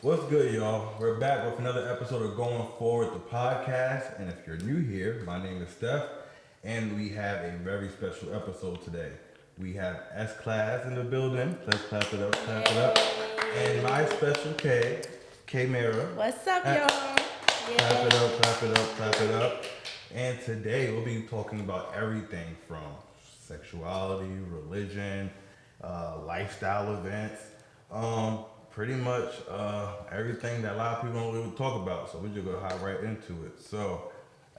What's good, y'all? We're back with another episode of Going Forward, the podcast. And if you're new here, my name is Steph, and we have a very special episode today. We have SClass in the building. Let's clap it up, clap it up. And my special K Mara. What's up, Uh, y'all? Clap Yeah. it up, clap it up, clap it up. And today we'll be talking about everything from sexuality, religion, lifestyle events, pretty much everything that a lot of people don't really talk about. So we're just gonna hop right into it. So,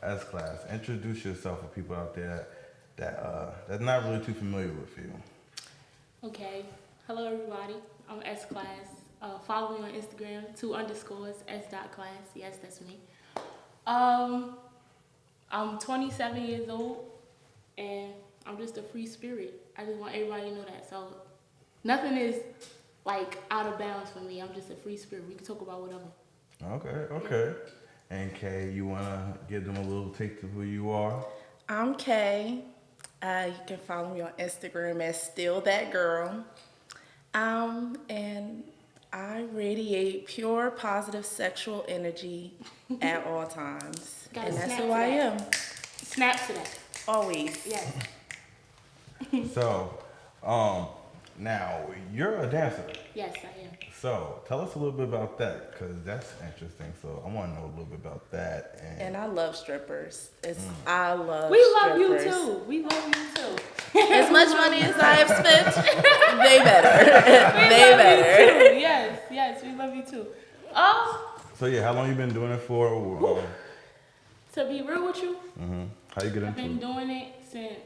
as class, introduce yourself for people out there that's not really too familiar with you. Okay. Hello, everybody. I'm SClass. Follow me on Instagram, 2 underscores, S.class. Yes, that's me. Um, I'm 27 years old, and I'm just a free spirit. I just want everybody to know that. So, nothing is, like, out of bounds for me. I'm just a free spirit. We can talk about whatever. Okay, okay. And Kay, you wanna give them a little take to who you are? I'm Kay. You can follow me on Instagram as Still That Girl. And I radiate pure positive sexual energy at all times. Gotta And that's snap who to I that. am. Snap to that. Always. Yes. So, um, now you're a dancer. Yes, I am. So tell us a little bit about that, cause that's interesting. So I want to know a little bit about that. And I love strippers. I love We love you, strippers. too. We love you, too. As much money as I have spent, they better. We they love better. you, too. Yes, yes, we love you, too. So yeah, how long you been doing it for? To be real with you, How you get I've into been it? doing it since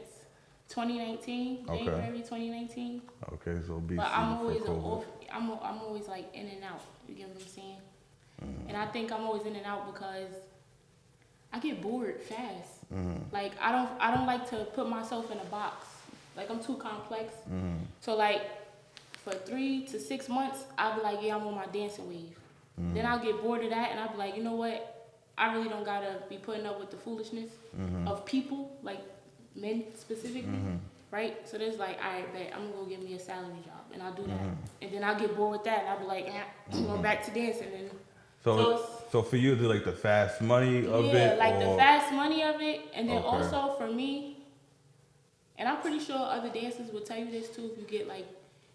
2019, Okay. January 2019. Okay, so BC But I'm always before COVID. I'm always like in and out. You get what I'm saying? And I think I'm always in and out because I get bored fast. Like I don't like to put myself in a box. Like I'm too complex. So like for 3 to 6 months, I'll be like, yeah, I'm on my dancing wave. Then I'll get bored of that, and I'll be like, you know what? I really don't gotta be putting up with the foolishness of people, like men specifically, right? So there's like, all right, bet I'm gonna go get me a salary job, and I'll do that, and then I'll get bored with that, and I'll be like, I'm going back to dancing, and So for you, is it like the fast money of yeah, it, like or the fast money of it, and then Okay. also for me, and I'm pretty sure other dancers will tell you this too. If you get like,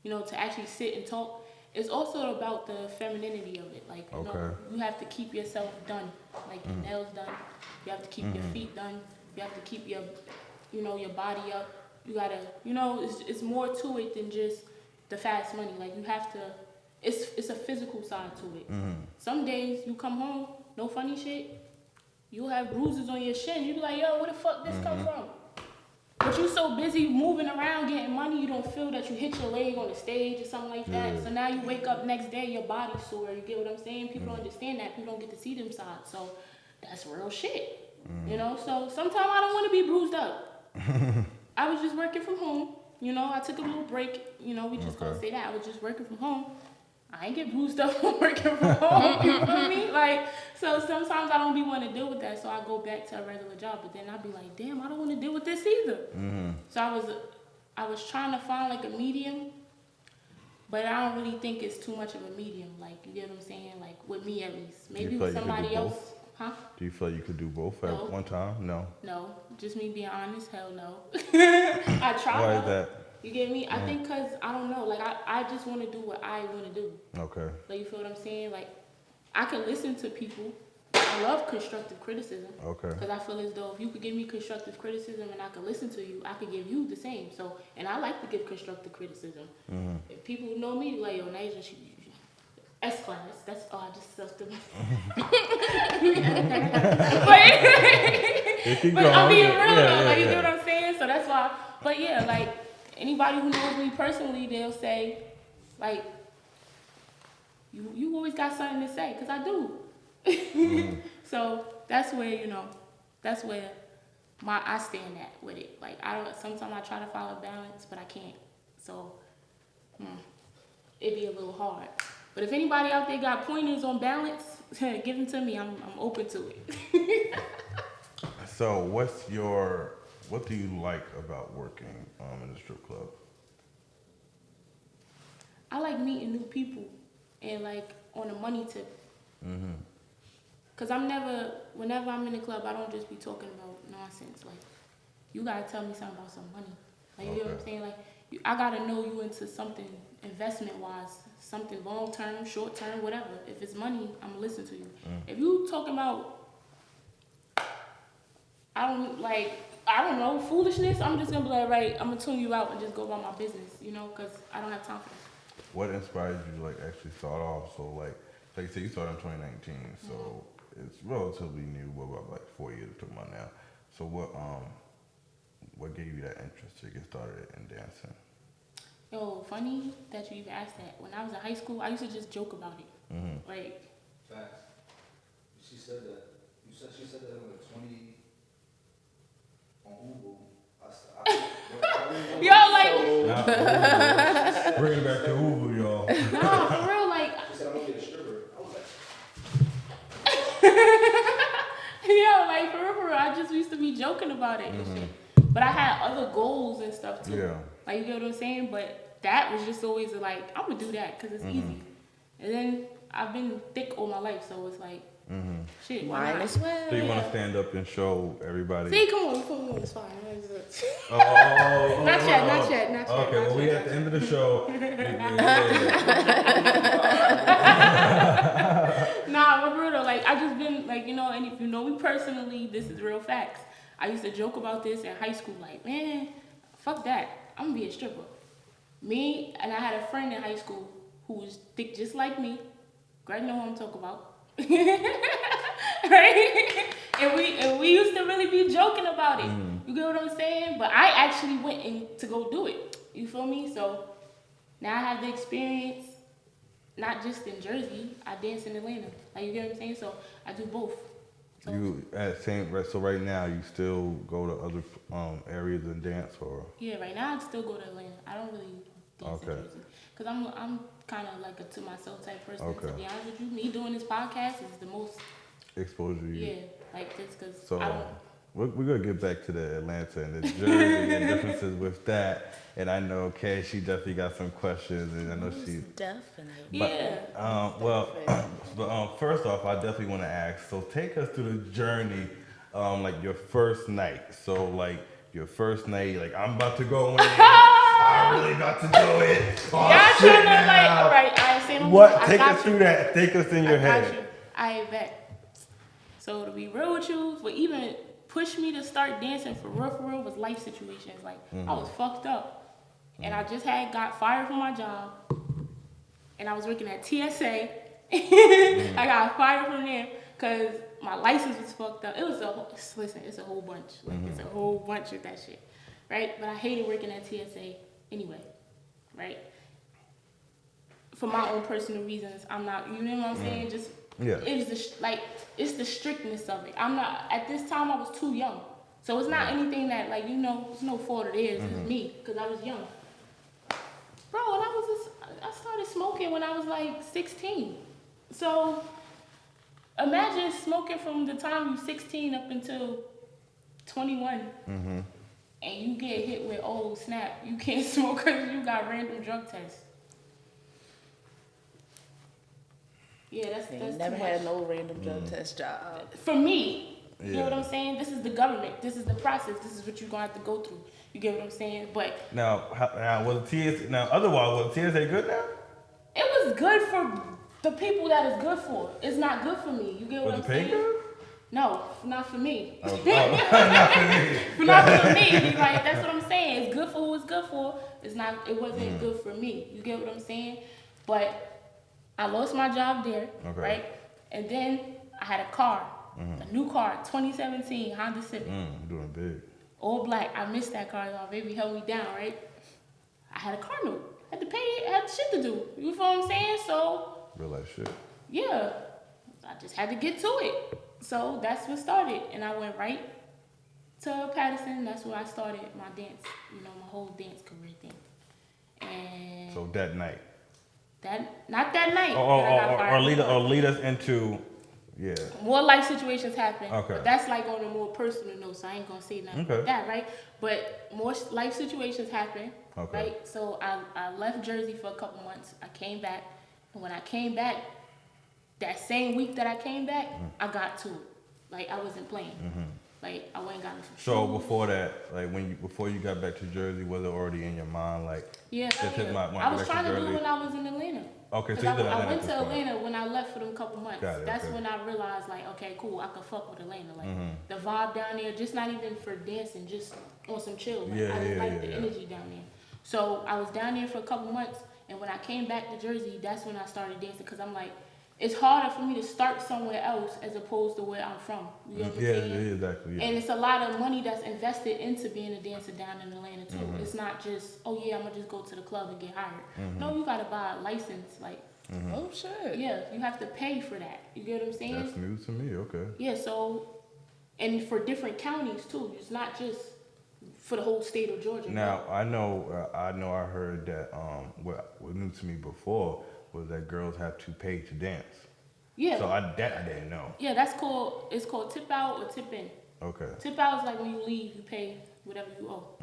to actually sit and talk, it's also about the femininity of it. Like, Okay. you have to keep yourself done, like your nails done. You have to keep your feet done. You have to keep your, your body up. You gotta, it's more to it than just the fast money. Like you have to, it's a physical side to it. Some days you come home, no funny shit. You'll have bruises on your shin. You be like, yo, where the fuck this come from? But you so busy moving around getting money, you don't feel that you hit your leg on the stage or something like that. Yeah. So now you wake up next day, your body's sore. You get what I'm saying? People don't understand that. People don't get to see them sides. So that's real shit. So sometimes I don't want to be bruised up. I was just working from home. I took a little break. We just gonna say that. I was just working from home. I ain't get bruised up from working from home. You feel me? Like, so sometimes I don't be want to deal with that. So I go back to a regular job. But then I be like, damn, I don't want to deal with this either. So I was trying to find like a medium, but I don't really think it's too much of a medium. Like, you get what I'm saying? Like with me at least. Maybe feel with like you could do somebody else. both? Huh? do you feel like you could do both No. at one time? No. No, just me being honest. Hell no. I try. Why though. is that? You get me? I think because, I don't know, like, I just want to do what I want to do. Okay. Like, you feel what I'm saying? Like, I can listen to people. I love constructive criticism. Okay. Because I feel as though if you could give me constructive criticism and I could listen to you, I could give you the same. So, and I like to give constructive criticism. If people who know me, like, yo, Nasia, S-class. That's, I just self to But I'm being real though, like, you get what I'm saying? So that's why, but yeah, like, anybody who knows me personally, they'll say, like, you always got something to say, because I do. So that's where, that's where I stand at with it. Like, sometimes I try to follow balance, but I can't. So, it'd be a little hard. But if anybody out there got pointers on balance, give them to me. I'm open to it. So what do you like about working in the strip club? I like meeting new people. and like on a money tip. Cause whenever I'm in the club, I don't just be talking about nonsense. Like, you gotta tell me something about some money. Like, you know what I'm saying? Like, I gotta know you into something investment wise, something long term, short term, whatever. If it's money, I'm gonna listen to you. If you talking about, I don't know, foolishness, I'm just gonna be like, right, I'm gonna tune you out and just go about my business, you know, cause I don't have time for that. What inspired you to like actually start off? So like you said, you started in 2019, so it's relatively new. What about like 4 years to about now? So what gave you that interest to get started in dancing? Yo, funny that you even asked that. When I was in high school, I used to just joke about it. Like, Facts. She said that. She said that in like 20 on Google. yo, like, Bring it back to Uber, y'all. nah, for real, like, She said I'm gonna get a stripper. I was like, yo, like, for real, I just used to be joking about it and shit. But I had other goals and stuff too. Yeah. Like, you get what I'm saying? But that was just always like, I'm gonna do that because it's easy. And then I've been thick all my life, so it's like, shit, why Mine not? as well. So you want to stand up and show everybody? See, come on, you put me on the spot. Oh, Not yet. Okay, well, we at the end of the show. Nah, but real though, like, I just been, like, you know, and if you know me personally, this is real facts. I used to joke about this in high school, like, man, fuck that. I'm gonna be a stripper. Me, and I had a friend in high school who was thick just like me. Greg know who I'm talking about. Right? And we used to really be joking about it. You get what I'm saying? But I actually went in to go do it. You feel me? So now I have the experience, not just in Jersey. I dance in Atlanta. Like, you get what I'm saying? So I do both. So, You so right now you still go to other areas and dance, or? yeah, right now I still go to Atlanta. I don't really dance in Okay. Jersey. Because I'm kind of like a to myself type person. Okay. To be honest with you, me doing this podcast is the most, Exposure. yeah, like this because So I don't. we're gonna get back to the Atlanta and the Jersey and differences with that. And I know Kay, she definitely got some questions, and I know she. Definitely. Yeah. But first off, I definitely want to ask. So take us through the journey, like your first night. So like your first night, like I'm about to go in. I'm really about to do it. Oh, Y'all shit trying to now. like, all right, I ain't saying no What? more. I Take got us you. through that. Take us in your I got head. you. I bet. So to be real with you, what even pushed me to start dancing for real was life situations. Like, I was fucked up. And I just got fired from my job. And I was working at TSA. I got fired from there because my license was fucked up. It was it's a whole bunch. Like, it's a whole bunch of that shit. Right? But I hated working at TSA anyway. Right? For my own personal reasons. I'm not, you know what I'm saying? Just, Yeah. it was it's the strictness of it. I'm not, at this time I was too young. So it's not anything that, like, you know, it's no fault of theirs. It's me, because I was young. Bro, and I started smoking when I was like 16. So imagine smoking from the time you're 16 up until 21. And you get hit with, oh snap, you can't smoke because you got random drug tests. Yeah, that's Never too had much. no random drug test job. For me, you know Yeah. what I'm saying? This is the government. This is the process. This is what you're going to have to go through. You get what I'm saying? But Now was TSA otherwise was TSA good now? it was good for the people that it's good for. It's not good for me. You get what Was I'm the pay saying? good? No, not for me. Not for me. Not for me. Like, that's what I'm saying. It's good for who it's good for. It wasn't good for me. You get what I'm saying? But I lost my job there, Okay. right? And then I had a car, a new car, 2017 Honda Civic, Doing big. all black. I missed that car. My baby held me down, right? I had a car note. Had to pay it. Had shit to do. You feel what I'm saying? So Real life shit. yeah, I just had to get to it. So that's what started, and I went right to Patterson. That's where I started my dance, my whole dance career thing. And So that night. not that night. that I got fired Or from. lead us into, yeah. More life situations happen. Okay. But that's like on a more personal note, so I ain't gonna say nothing Okay. about that, right? But more life situations happen, Okay. right? So I left Jersey for a couple months. I came back, And when I came back, that same week that I came back, I got to it. Like, I wasn't playing. Like, I went and got me some So shoes. before that, like before you got back to Jersey, was it already in your mind like? Yeah, Just hit my I was back trying to do Jersey? it when I was in Atlanta. Okay, so 'Cause you did I Atlanta went at to this point. Atlanta when I left for them couple months. Got it, That's okay. when I realized, like, okay, cool, I could fuck with Atlanta. Like, the vibe down there, just not even for dancing, just on some chill. Like, Yeah, I just yeah, like the yeah. energy down there. So I was down there for a couple months, and when I came back to Jersey, that's when I started dancing. Because I'm like, it's harder for me to start somewhere else as opposed to where I'm from. You know what I'm Yeah, saying? yeah, exactly. Yeah. And it's a lot of money that's invested into being a dancer down in Atlanta too. It's not just, oh yeah, I'm gonna just go to the club and get hired. No, you gotta buy a license. Like, Oh shit. yeah, you have to pay for that. You get what I'm saying? That's news to me. Okay. Yeah, so, and for different counties too. It's not just for the whole state of Georgia. Now I know I heard that what new to me before was that girls have to pay to dance. Yeah. So I didn't know. Yeah, it's called tip out or tip in. Okay. Tip out is like when you leave, you pay whatever you owe.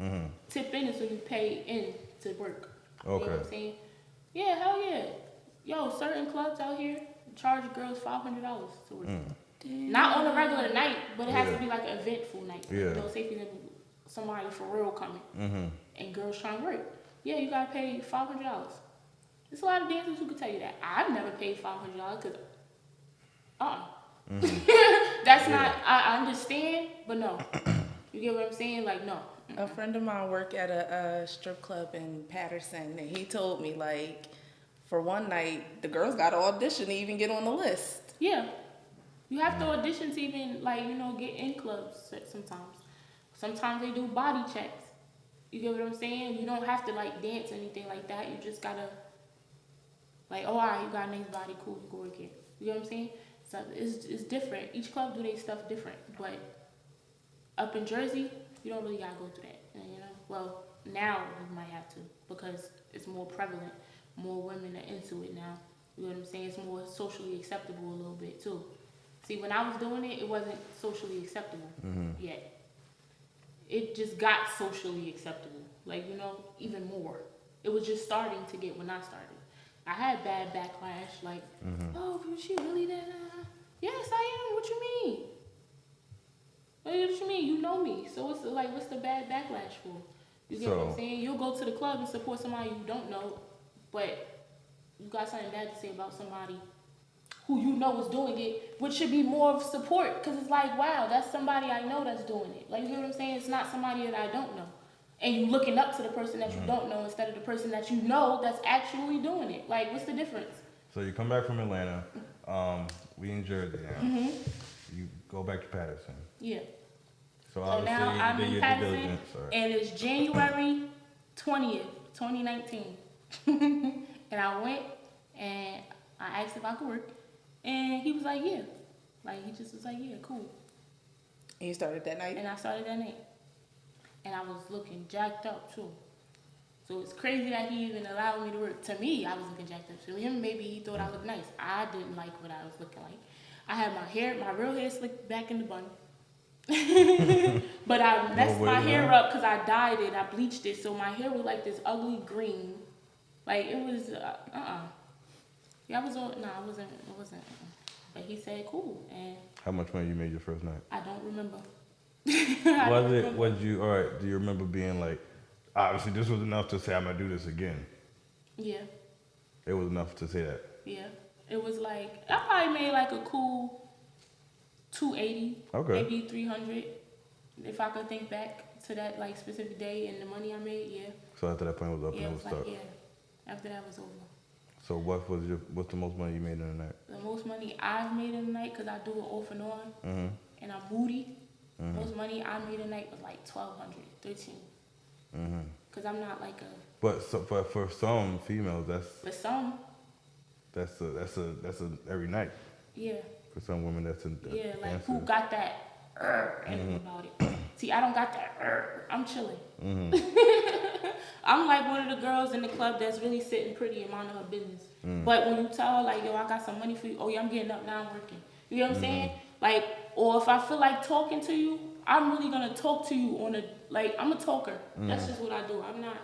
Tip in is when you pay in to work. You know what I'm Okay. saying? Yeah, hell yeah. Yo, certain clubs out here charge girls $500 to work. Not on a regular night, but it has to be like an eventful night. Yeah. You know, say for example, somebody for real coming and girls trying to work. Yeah, you gotta pay $500. There's a lot of dancers who can tell you that. I've never paid $500 because, that's not. I understand, but no. You get what I'm saying? Like, no. A friend of mine worked at a strip club in Patterson, and he told me, like, for one night, the girls got to audition to even get on the list. Yeah. You have to audition to even, like, you know, get in clubs sometimes. Sometimes they do body checks. You get what I'm saying? You don't have to, like, dance or anything like that. You just gotta, like, oh, all right, you got a nice body, cool, you go work here. You know what I'm saying? So it's different. Each club do their stuff different. But up in Jersey, you don't really gotta go through that. And, you know, well, now you might have to because it's more prevalent. More women are into it now. You know what I'm saying? It's more socially acceptable a little bit too. See, when I was doing it, it wasn't socially acceptable yet. It just got socially acceptable. Like, you know, even more. It was just starting to get when I started. I had bad backlash, like, oh, she really did that? Yes, I am. What you mean? What you mean? You know me. So what's the bad backlash for? You get what I'm saying? You'll go to the club and support somebody you don't know, but you got something bad to say about somebody who you know is doing it, which should be more of support, because it's like, wow, that's somebody I know that's doing it. Like, you know what I'm saying? It's not somebody that I don't know. And you looking up to the person that you don't know instead of the person that you know that's actually doing it. Like, what's the difference? So you come back from Atlanta. We in Jersey now. You go back to Patterson. Yeah. So So obviously now I'm you did in your due Patterson, diligence. Right. and it's January 20th, 2019. And I went, and I asked if I could work, and he was like, yeah. Like, he just was like, yeah, cool. And you started that night? And I started that night. And I was looking jacked up, too. So it's crazy that he even allowed me to work. To me, I was looking jacked up. To him, maybe he thought I looked nice. I didn't like what I was looking like. I had my real hair slicked back in the bun. But I messed my hair up because I dyed it. I bleached it. So my hair was like this ugly green. Like, it was, Yeah, I was all, no, it wasn't. But he said, cool. And How much money you made your first night? I don't remember. Do you remember being like, obviously this was enough to say I'm gonna do this again? Yeah. It was enough to say that. Yeah. It was like, I probably made like a cool 280. Okay. Maybe 300. If I could think back to that like specific day and the money I made, yeah. So after that point it was up Yeah, and it it was was like, stuck. yeah. After that was over. So what's the most money you made in a night? The most money I've made in a night, because I do it off and on, and I'm moody, most money I made in a night was like $1,200, $1,300. Because I'm not like a... But for some females, But some, that's a every night. yeah. For some women, that's a Yeah, like answer. who got that and about it. See, I don't got that I'm chilling. I'm like one of the girls in the club that's really sitting pretty and minding her business. But when you tell her, like, yo, I got some money for you, oh yeah, I'm getting up now, I'm working. You know what I'm saying? Like, or if I feel like talking to you, I'm really gonna talk to you on a, like, I'm a talker. That's just what I do. I'm not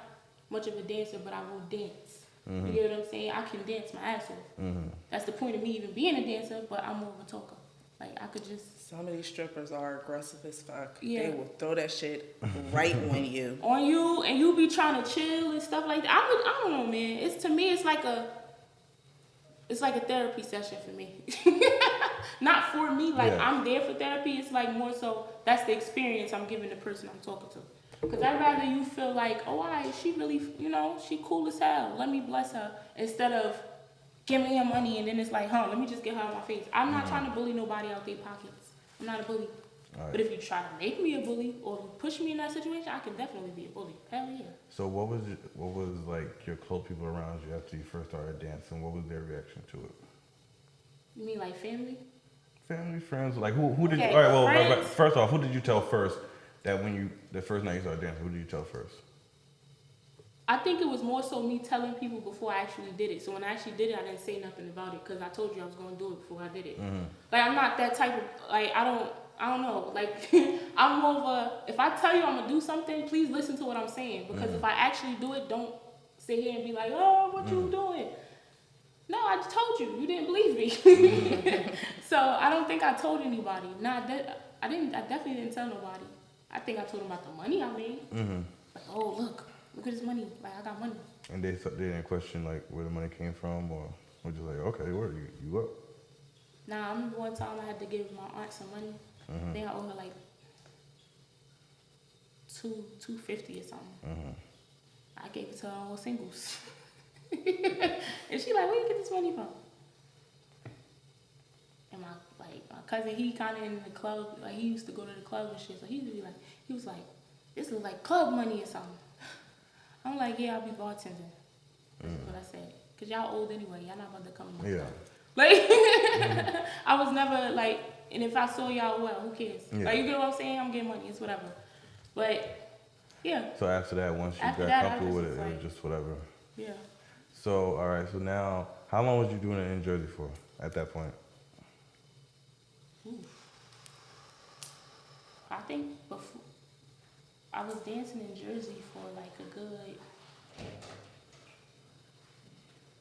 much of a dancer, but I will dance. You get what I'm saying? I can dance my ass off. That's the point of me even being a dancer, but I'm more of a talker. Like, I could just... Some of these strippers are aggressive as fuck. Yeah. They will throw that shit right on you. On you, and you be trying to chill and stuff like that. I don't know, man. To me, it's like a therapy session for me. Not for me, like I'm there for therapy. It's like more so that's the experience I'm giving the person I'm talking to. Because I'd rather you feel like, oh, she really, she cool as hell. Let me bless her. Instead of give me your money and then it's like, let me just get her out my face. I'm not trying to bully nobody out their pockets. I'm not a bully. Right. But if you try to make me a bully or push me in that situation, I can definitely be a bully. Hell yeah. So what was like your close people around you after you first started dancing? What was their reaction to it? You mean like family? Family, friends, like who did okay, you? All right, well, friends. first off, who did you tell first that the first night you started dancing? Who did you tell first? I think it was more so me telling people before I actually did it. So when I actually did it, I didn't say nothing about it because I told you I was going to do it before I did it. Like, I'm not that type of, like, I don't know. Like, I'm more of a, if I tell you I'm going to do something, please listen to what I'm saying. Because if I actually do it, don't sit here and be like, oh, what you doing? No, I just told you. You didn't believe me. So I don't think I told anybody. I definitely didn't tell nobody. I think I told them about the money I made. Like, oh, look at this money. Like, I got money. And they didn't question like where the money came from, or were just like, okay, where you up? Nah, I remember one time I had to give my aunt some money. I think I owe her like $250 or something. I gave it to her on singles. And she like, where you get this money from? And my cousin, he kind of in the club, like he used to go to the club and shit. So he was like, this looks like club money or something. I'm like, yeah, I'll be bartending. That's what I said. Cause y'all old anyway. Y'all not about to come in my club. Like, I was never like, and if I saw y'all, well, who cares? Yeah. Like, you get what I'm saying? I'm getting money. It's whatever. But yeah. So after that, once you got comfortable with it, it was just whatever. Yeah. So all right. So now, how long was you doing it in Jersey for at that point? I think before I was dancing in Jersey for like a good,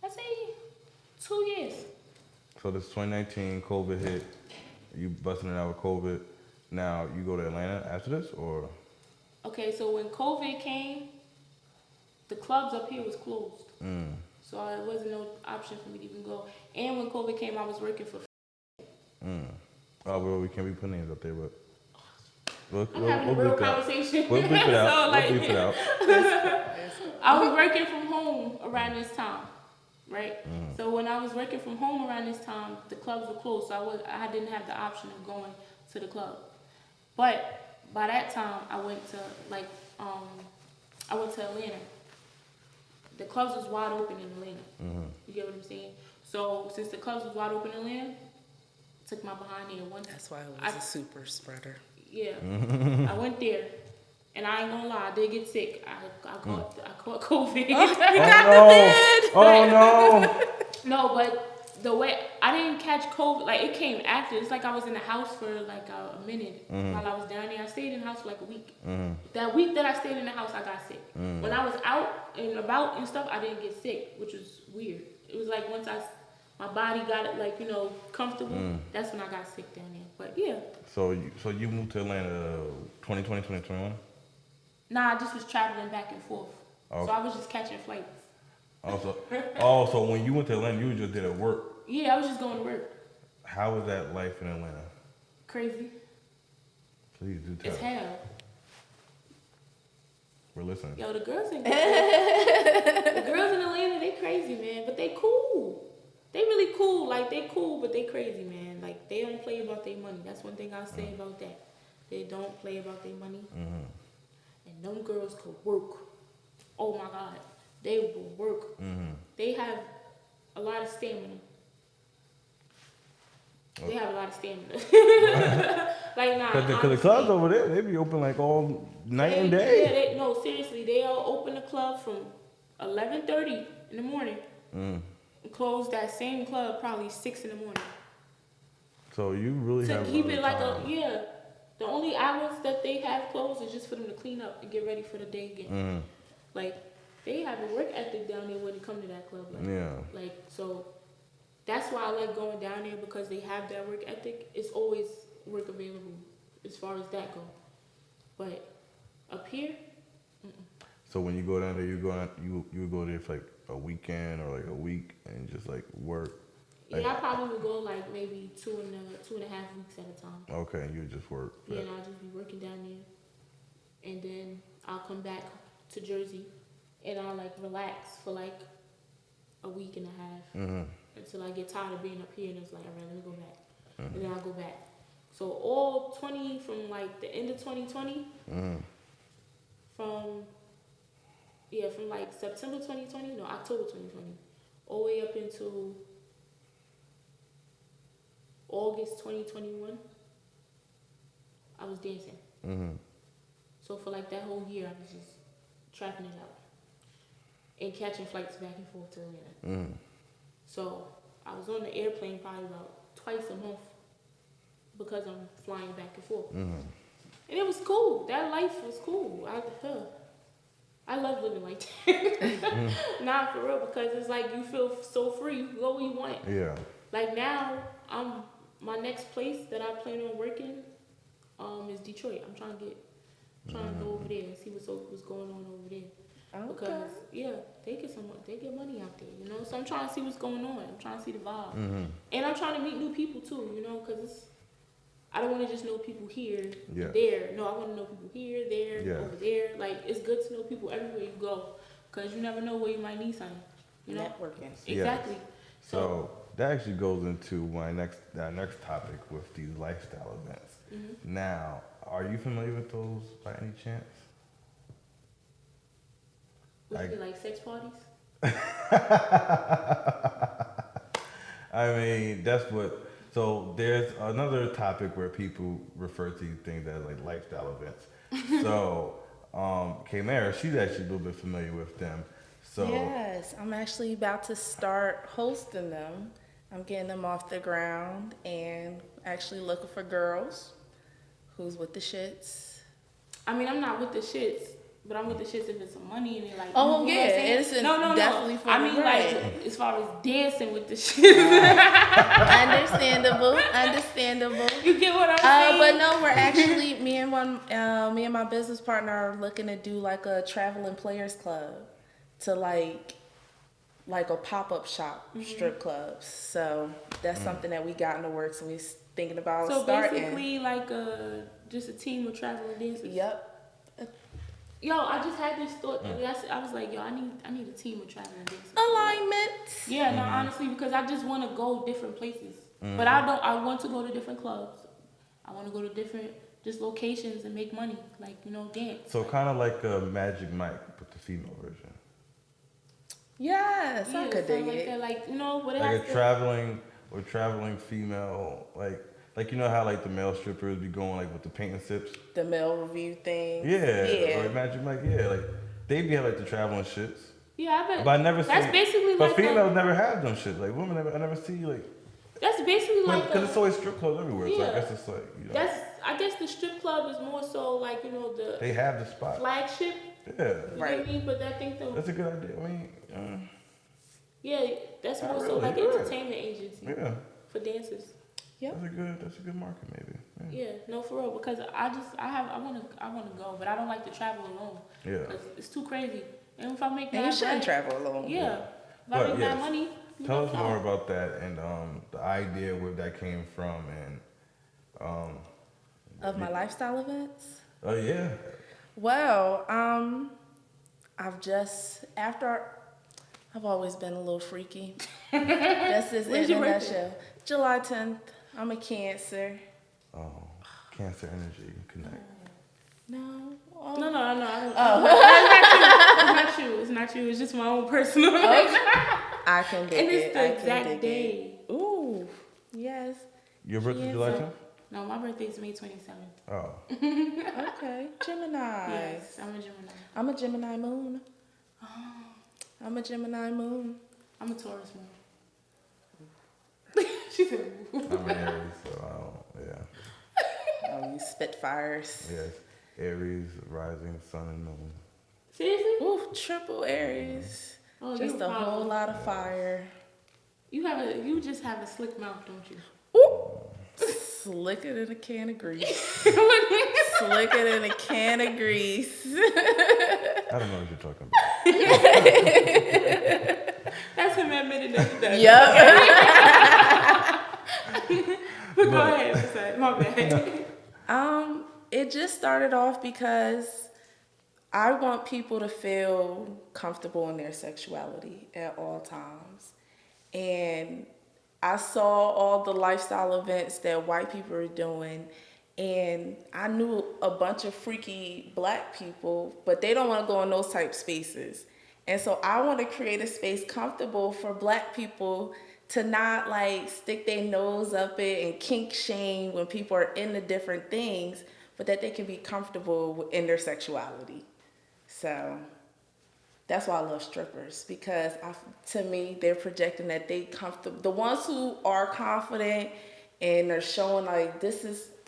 I'd say 2 years. So this 2019 COVID hit. You busting it out with COVID. Now you go to Atlanta after this, or? Okay, so when COVID came, the clubs up here was closed. So it wasn't no option for me to even go. And when COVID came, I was working for. Oh well, we can't be putting names up there, but. I'm having a real conversation. We'll bleep it out. So, like, we'll bleep it out. I was working from home around this time, right? So when I was working from home around this time, the clubs were closed, so I didn't have the option of going to the club. But by that time, I went to Atlanta. The clubs was wide open in Atlanta. You get what I'm saying? So since the clubs was wide open in Atlanta, took my behind there once. That's why it was a super spreader. Yeah, I went there, and I ain't gonna lie, I did get sick. I caught COVID. Oh no! No, but the way I didn't catch COVID, like it came after. It's like I was in the house for like a minute while I was down there. I stayed in the house for like a week. That week that I stayed in the house, I got sick. When I was out and about and stuff, I didn't get sick, which was weird. It was like once my body got it, like, comfortable. That's when I got sick down there. But yeah. So you moved to Atlanta 2020, 2021? Nah, I just was traveling back and forth. Okay. So I was just catching flights. So when you went to Atlanta, you just did it work? Yeah, I was just going to work. How was that life in Atlanta? Crazy. Please do tell. It's hell. We're listening. Yo, the girls in Atlanta, they crazy, man. But they cool. They really cool. Like, they cool, but they crazy, man. Like, they don't play about their money. That's one thing I'll say about that. They don't play about their money. And them girls could work. Oh, my God. They will work. They have a lot of stamina. They have a lot of stamina. Like, nah. Because the clubs over there, they be open like all night and day. Yeah, no, seriously. They'll open the club from 11:30 in the morning. And close that same club probably 6 in the morning. So you really have to keep it like the only hours that they have closed is just for them to clean up and get ready for the day again. Like, they have a work ethic down there when it comes to that club. Yeah. So that's why I like going down there, because they have that work ethic. It's always work available as far as that goes. But up here, So when you go down there, you go there for like a weekend or like a week and just like work. Like, yeah, I probably would go like maybe 2.5 weeks at a time. Okay, you just work. Yeah, and I'll just be working down there, and then I'll come back to Jersey, and I'll like relax for like a week and a half until I get tired of being up here, and it's like, all right, let me go back, and then I'll go back. So all 20 from like the end of 2020, from like September 2020, no, October 2020, all the way up into August 2021, I was dancing. So for like that whole year, I was just trapping it out and catching flights back and forth to Atlanta. So I was on the airplane probably about twice a month because I'm flying back and forth. And it was cool. That life was cool. I love living like that. Nah, for real, because it's like you feel so free. You can go where you want. Yeah. Like now, my next place that I plan on working is Detroit. I'm trying to go over there and see what's going on over there. Okay. Because they get money out there, you know. So I'm trying to see what's going on. I'm trying to see the vibe, and I'm trying to meet new people too, you know, because I don't want to just know people here, there. No, I want to know people here, there, over there. Like, it's good to know people everywhere you go, because you never know where you might need something, you know. Networking. Exactly. So that actually goes into my next topic with these lifestyle events. Now, are you familiar with those by any chance? Would it be like sex parties? I mean, that's what. So there's another topic where people refer to things as like lifestyle events. So, K-Mara, she's actually a little bit familiar with them. So Yes, I'm actually about to start hosting them. I'm getting them off the ground and actually looking for girls who's with the shits. I mean, I'm not with the shits, but I'm with the shits if it's some money and it like. Oh, you know yeah, what I'm saying? it's no. definitely for I the mean, bread. like as far as dancing with the shits. Understandable. You get what I'm saying? But no, we're actually me and my business partner are looking to do like a traveling players club to like a pop-up shop strip clubs. So that's something that we got in the works and we thinking about So starting. basically, like just a team of traveling dancers. Yep. Yo, I just had this thought. I was like, yo, I need a team of traveling dancers. Alignment. Yeah, no, honestly, because I just want to go different places. But I want to go to different clubs. I want to go to different just locations and make money, like, you know, dance. So kind of like a Magic Mike, but the female version. Yes, I could dig like it. that, like, you know, what it Like has a to- traveling female, like you know how like the male strippers be going like with the paint and sips. The male review thing. Yeah. Or Magic Mike, like they be having like the traveling shits. Yeah, I bet. But I never That's see. basically But like females never have them shit. Like women, I never see like. That's basically like Because it's always strip clubs everywhere. So I Yeah. guess it's like I guess the strip club is more so like, you know, the they have the spot. flagship. Yeah. You know what I mean? But I think That's a good idea. I mean, yeah, that's more so really, like you're right. entertainment agency yeah. for dancers. Yep. That's a good market maybe. Yeah, no, for real, because I want to go, but I don't like to travel alone. Yeah. Cause it's too crazy. And if I make And you that shouldn't bread, travel alone. Yeah. If But I make yes. that money, Tell us more about that and the idea where that came from and Of my lifestyle events. oh yeah. Well, I've always been a little freaky. That's just When's it in your a birthday? nutshell. July 10th. I'm a Cancer. Oh, Cancer energy connect. No. No, I don't. It's not you. It's just my own personal. I can dig And it. it's the I can exact dig day. it. Ooh. Yes. Your birthday July 10th? No, my birthday's May 27th. Oh. Okay. Gemini. Yes, I'm a Gemini. I'm a Gemini moon. I'm a Gemini moon. I'm a Taurus moon. She said, I'm an Aries, so I don't, yeah. Oh, you spitfires. Yes. Aries, rising, sun and moon. Seriously? Ooh, triple Aries. Oh, Just you a a whole problem. lot of fire. You just have a slick mouth, don't you? Ooh, slicker than a can of grease. Slicker than a can of grease. I don't know what you're talking about. That's him admitting that he does. Yup. But go ahead, say my bad. It just started off because I want people to feel comfortable in their sexuality at all times. And I saw all the lifestyle events that white people are doing, and I knew a bunch of freaky black people, but they don't want to go in those type spaces. And so I want to create a space comfortable for black people to not like stick their nose up it and kink shame when people are into different things, but that they can be comfortable in their sexuality. So that's why I love strippers, because to me, they're projecting that they comfortable. The ones who are confident and are showing like,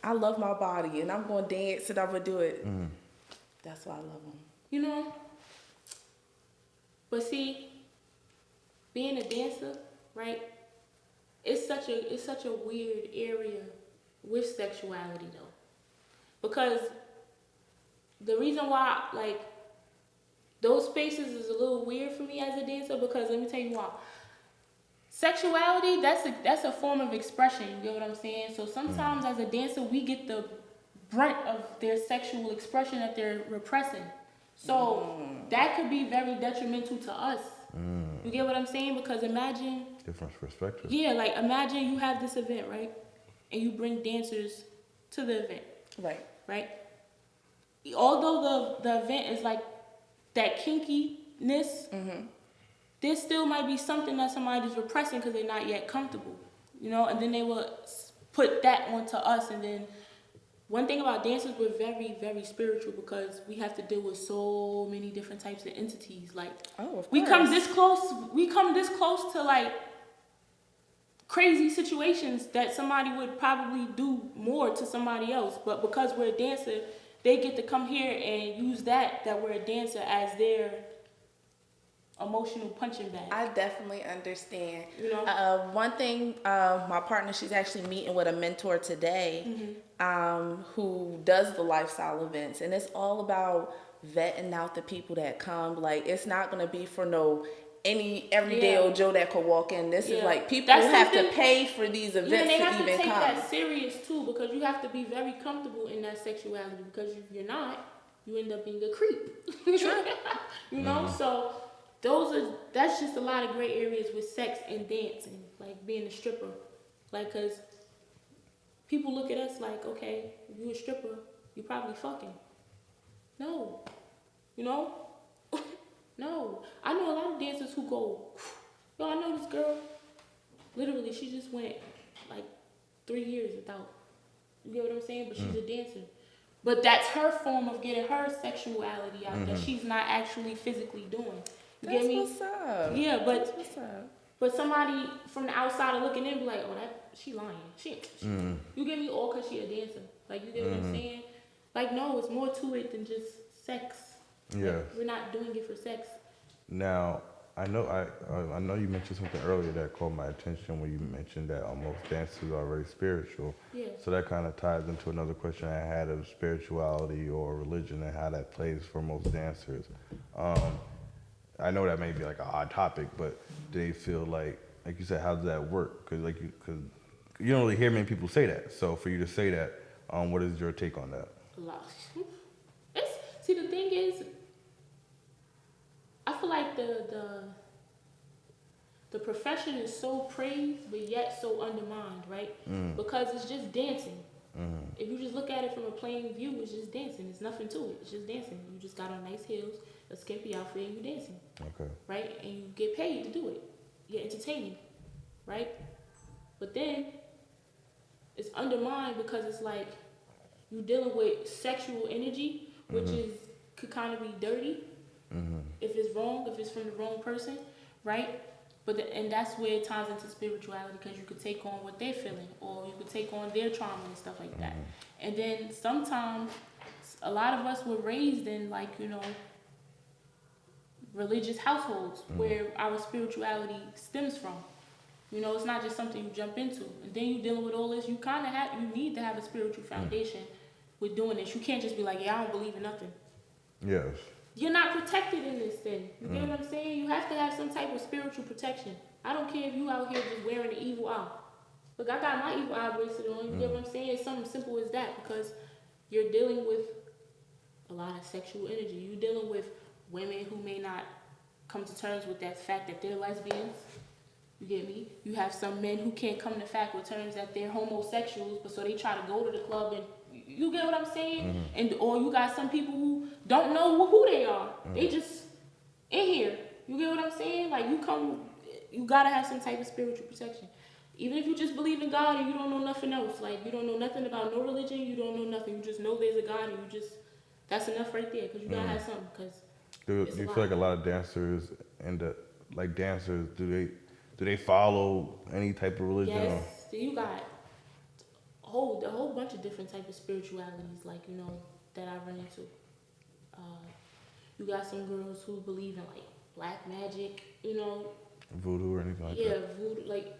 I love my body and I'm going to dance and I'm going to do it. That's why I love them. You know, but see, being a dancer, right? It's such a weird area with sexuality though, because the reason why like those spaces is a little weird for me as a dancer, because let me tell you why. Sexuality, that's a form of expression, you get what I'm saying? So sometimes as a dancer, we get the brunt of their sexual expression that they're repressing. So that could be very detrimental to us. You get what I'm saying? Because imagine, Different perspectives. yeah, like imagine you have this event, right? And you bring dancers to the event, Right. right? Although the event is like that kinkiness, there still might be something that somebody's repressing because they're not yet comfortable, you know. And then they will put that onto us. And then one thing about dancers, we're very, very spiritual because we have to deal with so many different types of entities. Like, we come this close to like crazy situations that somebody would probably do more to somebody else. But because we're a dancer, they get to come here and use that we're a dancer as their emotional punching bag. I definitely understand. You know? One thing, my partner, she's actually meeting with a mentor today, who does the lifestyle events, and it's all about vetting out the people that come. Like, it's not gonna be for any everyday old Joe that could walk in. This is like people who have to pay for these events they have to even take come. that serious too, because you have to be very comfortable in that sexuality, because if you're not, you end up being a creep. True. You know, so that's just a lot of gray areas with sex and dance and like being a stripper. Like, cause people look at us like, okay, if you a stripper, you probably fucking. No. You know? No. I know a lot of dancers who go, yo, I know this girl. Literally, she just went like 3 years without. You get what I'm saying? But she's a dancer. But that's her form of getting her sexuality out that she's not actually physically doing. You get me? What's up? Yeah, That's what's up. but somebody from the outside looking in be like, oh, she lying. She You get me? All because she a dancer. Like, you get what I'm saying? Like, no, it's more to it than just sex. Yeah. Like, we're not doing it for sex. Now, I know you mentioned something earlier that caught my attention when you mentioned that most dancers are very spiritual. Yeah. So that kind of ties into another question I had of spirituality or religion and how that plays for most dancers. I know that may be like an odd topic, but they feel like you said, how does that work? Because you don't really hear many people say that. So for you to say that, what is your take on that? A lot. See, the thing is, I feel like the profession is so praised, but yet so undermined, right? Because it's just dancing. If you just look at it from a plain view, it's just dancing. There's nothing to it. It's just dancing. You just got on nice heels, a skimpy outfit, and you're dancing. Okay. Right? And you get paid to do it. You're entertaining. Right? But then it's undermined because it's like you're dealing with sexual energy, which could kind of be dirty. If it's wrong, if it's from the wrong person, right? And that's where it ties into spirituality, because you could take on what they're feeling, or you could take on their trauma and stuff like that. And then sometimes a lot of us were raised in, like, you know, religious households where our spirituality stems from. You know, it's not just something you jump into. And then you dealing with all this, you need to have a spiritual foundation with doing this. You can't just be like, yeah, I don't believe in nothing. Yes. You're not protected in this thing. You get what I'm saying? You have to have some type of spiritual protection. I don't care if you out here just wearing the evil eye. Look, I got my evil eye bracelet on. You get what I'm saying? It's something simple as that, because you're dealing with a lot of sexual energy. You're dealing with women who may not come to terms with that fact that they're lesbians. You get me? You have some men who can't come to fact with terms that they're homosexuals, but so they try to go to the club, and you get what I'm saying? And or you got some people who don't know who they are. They just in here. You get what I'm saying? Like, you gotta have some type of spiritual protection. Even if you just believe in God and you don't know nothing else, like you don't know nothing about no religion, you don't know nothing. You just know there's a God, and that's enough right there, because you gotta have something. Because Do you feel like a lot of dancers do they follow any type of religion? yes, so you got a whole bunch of different type of spiritualities, like, you know, that I run into. You got some girls who believe in like black magic, you know, Voodoo or anything like that? yeah, voodoo. Like,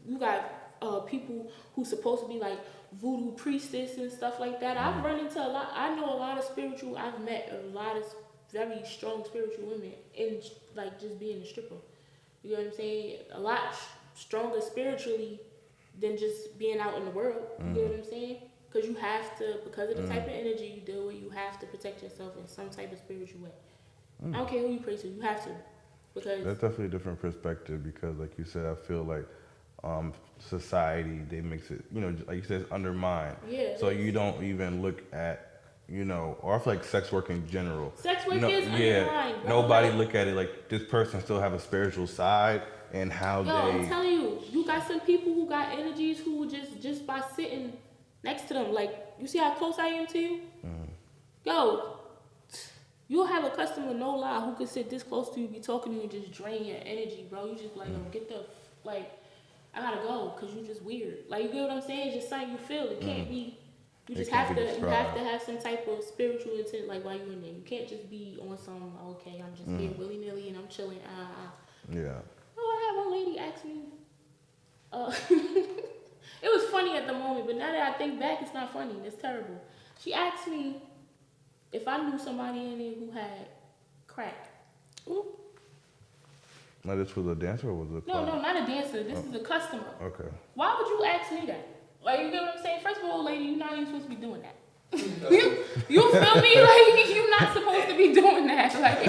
you got people who supposed to be like voodoo priestess and stuff like that. I've run into a lot. I know a lot of spiritual. I've met a lot of very strong spiritual women in like just being a stripper. You know what I'm saying? A lot stronger spiritually than just being out in the world. You know what I'm saying? Because you have to, because of the type of energy you deal with, you have to protect yourself in some type of spiritual way. I don't care who you pray to, you have to. Because That's definitely a different perspective, because like you said, I feel like society, they makes it, you know, like you said, it's undermined. yeah, So you don't even look at, you know, or I feel like sex work in general. sex work No, is undermined, bro. nobody Like, look at it like this person still have a spiritual side and how yo, I'm they. telling you, you got some people who got energies who just by sitting next to them, like, you see how close I am to you? Yo, you'll have a customer, no lie, who could sit this close to you, be talking to you, and just drain your energy, bro. You just like, yo, get the, like, I gotta go, cause you just weird. Like, you get what I'm saying? It's just something you feel. It can't be. You It just can't have be to. You have described. to have some type of spiritual intent, like while you're in there. You can't just be on some. Okay, I'm just here willy nilly and I'm chilling. Yeah. Oh, I had one lady ask me. It was funny at the moment, but now that I think back, it's not funny. It's terrible. She asked me if I knew somebody in there who had crack. Ooh. Now this was a dancer or was it? No, not a dancer. This is a customer. Okay. Why would you ask me that? Like, you get what I'm saying? First of all, lady, you're not even supposed to be doing that. you feel me? Like, you're not supposed to be doing that. Like,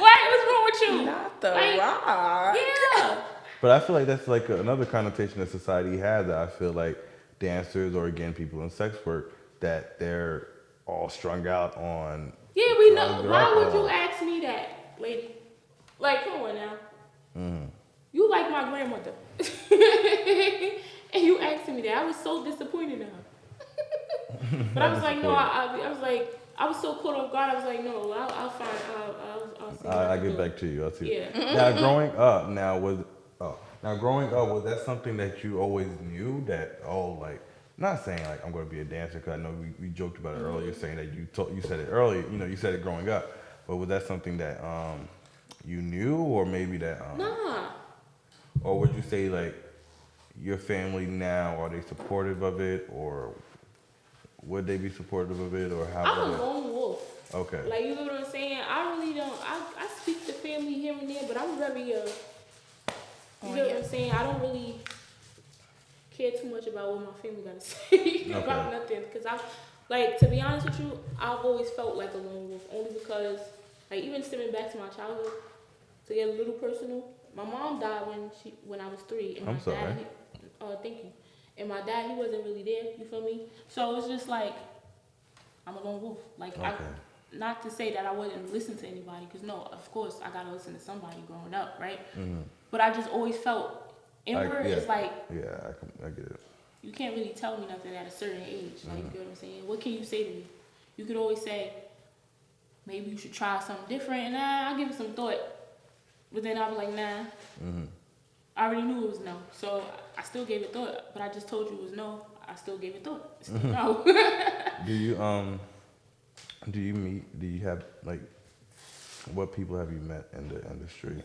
like, what's wrong with you? Not the Like, rock. yeah. But I feel like that's like another connotation that society has, that I feel like dancers, or again people in sex work, that they're all strung out on. Yeah, we know. drugs or Why would alcohol. you ask me that, lady? Like, come on now. You like my grandmother. And you asking me that. I was so disappointed in her. But I was like, no, I was like, I was so caught off guard. I was like, no, I'll find, I'll see. what I I'll can get do. back to you. I'll see. Yeah. Now growing up, was that something that you always knew that, like, not saying like I'm going to be a dancer, because I know we joked about it earlier, saying that you said it earlier, you know, you said it growing up, but was that something that you knew, or maybe that Nah. or would you say like your family now, are they supportive of it, or would they be supportive of it, or how? I'm a lone wolf. Okay. Like, you know what I'm saying? I really don't. I speak to family here and there, but I'm very you know what I'm saying? I don't really care too much about what my family got to say about nothing. Because like, to be honest with you, I've always felt like a lone wolf, only because, like, even stemming back to my childhood, to get a little personal, my mom died when I was 3, and I'm my sorry. dad, thank you, and my dad, he wasn't really there. You feel me? So it's just like, I'm a lone wolf. Like, Okay. not to say that I wouldn't listen to anybody, because no, of course I gotta listen to somebody growing up, right? But I just always felt inward. It's like, yeah, I get it. you can't really tell me nothing at a certain age. Like, you know what I'm saying? What can you say to me? You could always say, maybe you should try something different, and I'll give it some thought. But then I was like, nah. I already knew it was no, so I still gave it thought. But I just told you it was no. I still gave it thought. It's still no. Do you Do you have, like, what people have you met in the industry?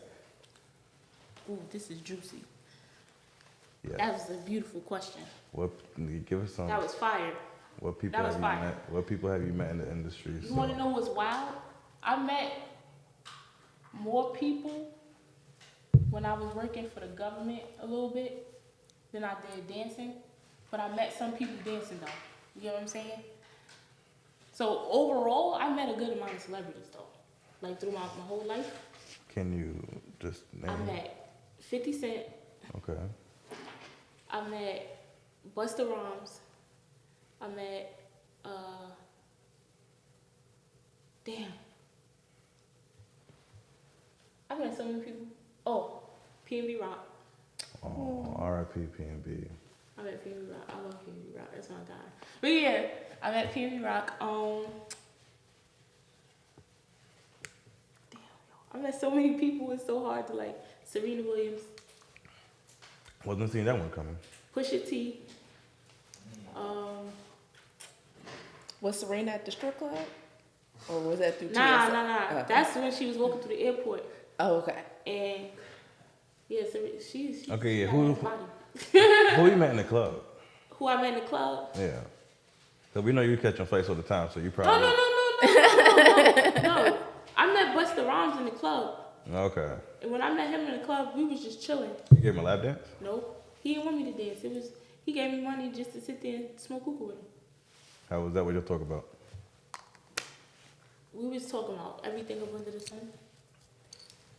Ooh, this is juicy. Yeah. That was a beautiful question. Give us some. That was fire. What people that was have you fire. met? What people have you met in the industry? You want to know what's wild? I met more people when I was working for the government a little bit than I did dancing. But I met some people dancing though. You get what I'm saying? So overall, I met a good amount of celebrities though. Like through my whole life. Can you just name? I met 50 Cent. Okay. I met Busta Rhymes. I met, damn. I met so many people. Oh, P&B Rock. Oh, R.I.P. P&B. I met P&B Rock. I love P&B Rock. That's my guy. But yeah, I met P&B Rock. Damn, yo. I met so many people. It's so hard to like. Serena Williams. Wasn't seeing that one coming. Pusha T. Was Serena at the strip club? Or was that through Nah. TSA? That's when she was walking through the airport. Oh, okay. And yeah, so she's Okay, yeah. got a Who nice body. you met in the club? Who I met in the club? Yeah. So we know you catching flights all the time, so you probably. No. I met Busta Rhymes in the club. Okay. And when I met him in the club, we was just chilling. You gave him a lap dance? No, he didn't want me to dance. He gave me money just to sit there and smoke hookah with him. How was that? What you talk about? We was talking about everything up under the sun.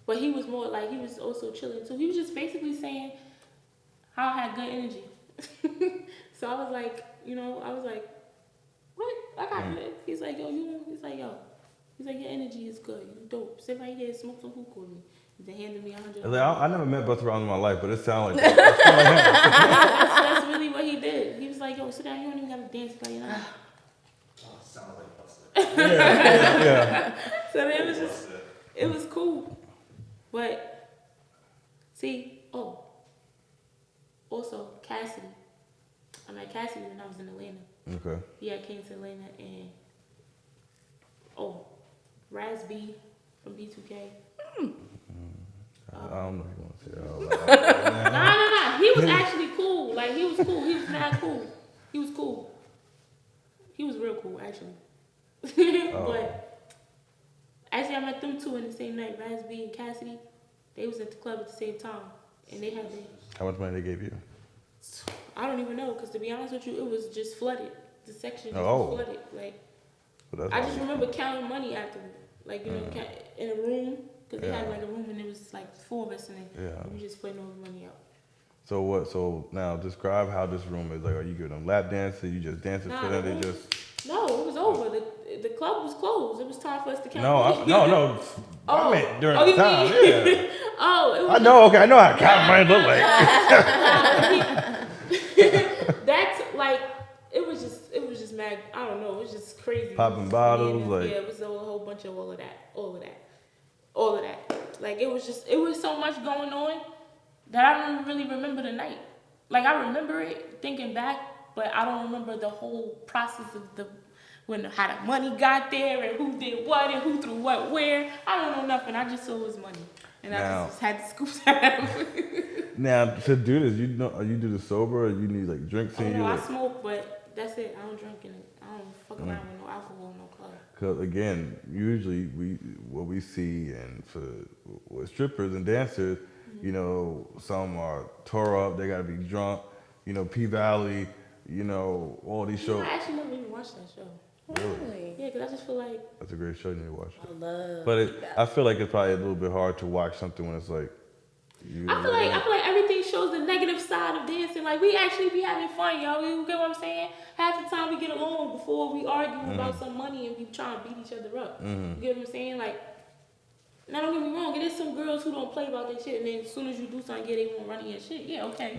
But he was more like, he was also chilling too. He was just basically saying how I had good energy. So I was like, what? I got good. He's like, your energy is good. You dope. Sit right here and smoke some hookah with me. They handed me $100. I never met Busta Rhymes in my life, but it sounded like That's really what he did. He was like, yo, sit down. You don't even got to dance like you know. Oh, sounds like Busta. yeah. So it was cool. But, see, also Cassidy. I met Cassidy when I was in Atlanta. Okay. Yeah, I came to Atlanta and, Raz B from B2K. I don't know if you want to say that. Nah. He was actually cool. Like, he was cool. He was mad cool. He was cool. He was real cool, actually. But, actually, I met them two in the same night. Raz B and Cassidy. They was at the club at the same time. And they had How much money they gave you? I don't even know, because to be honest with you, it was just flooded. The section was flooded. Like, I just remember counting money afterward. Like, in a room. Because they had like a room and it was like 4 of us in it. Yeah. And we just putting all the money out. So what? So now describe how this room is. Like, are you giving them lap dances? You just dancing for them? They just. No, it was over. The club was closed. It was time for us to count. No. I meant during the time. Mean? Yeah. It was I know. Okay, I know how count money look like. That's like it was just mad. I don't know. It was just crazy. Popping bottles, like. Yeah, it was a whole bunch of all of that. Like it was so much going on that I don't really remember the night. Like I remember it thinking back, but I don't remember the whole process of how the money got there and who did what and who threw what where. I don't know nothing. I just saw it was money, and I just had the scoops out. Now to do this, you do this sober, or you need like drinks in you. I smoke, but that's it. I don't drink in it. I don't fuck around with no alcohol, no club. Because again, usually what we see and with strippers and dancers, some are tore up, they gotta be drunk, P Valley, all these shows. I actually never even watched that show. Really? Yeah, because I just feel like That's a great show. You need to watch it. I love But I feel like it's probably a little bit hard to watch something when it's like. I feel like everything shows the negative side of dancing. Like we actually be having fun, y'all. You get what I'm saying? Half the time we get along before we argue about some money and we trying to beat each other up. You get what I'm saying? Like, now don't get me wrong. There's some girls who don't play about that shit, and then as soon as you do something, they won't run in your shit. Yeah, okay.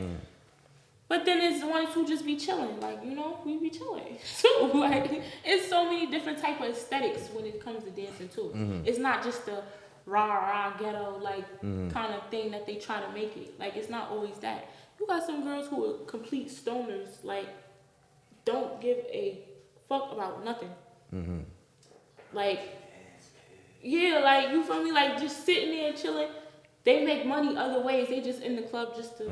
But then there's the ones who just be chilling. Like, we be chilling too. Like, it's so many different type of aesthetics when it comes to dancing too. It's not just the rah ghetto kind of thing that they try to make it. Like, it's not always that. You got some girls who are complete stoners, like don't give a fuck about nothing. Like, yeah, like, you feel me? Like, just sitting there chilling. They make money other ways. They just in the club just to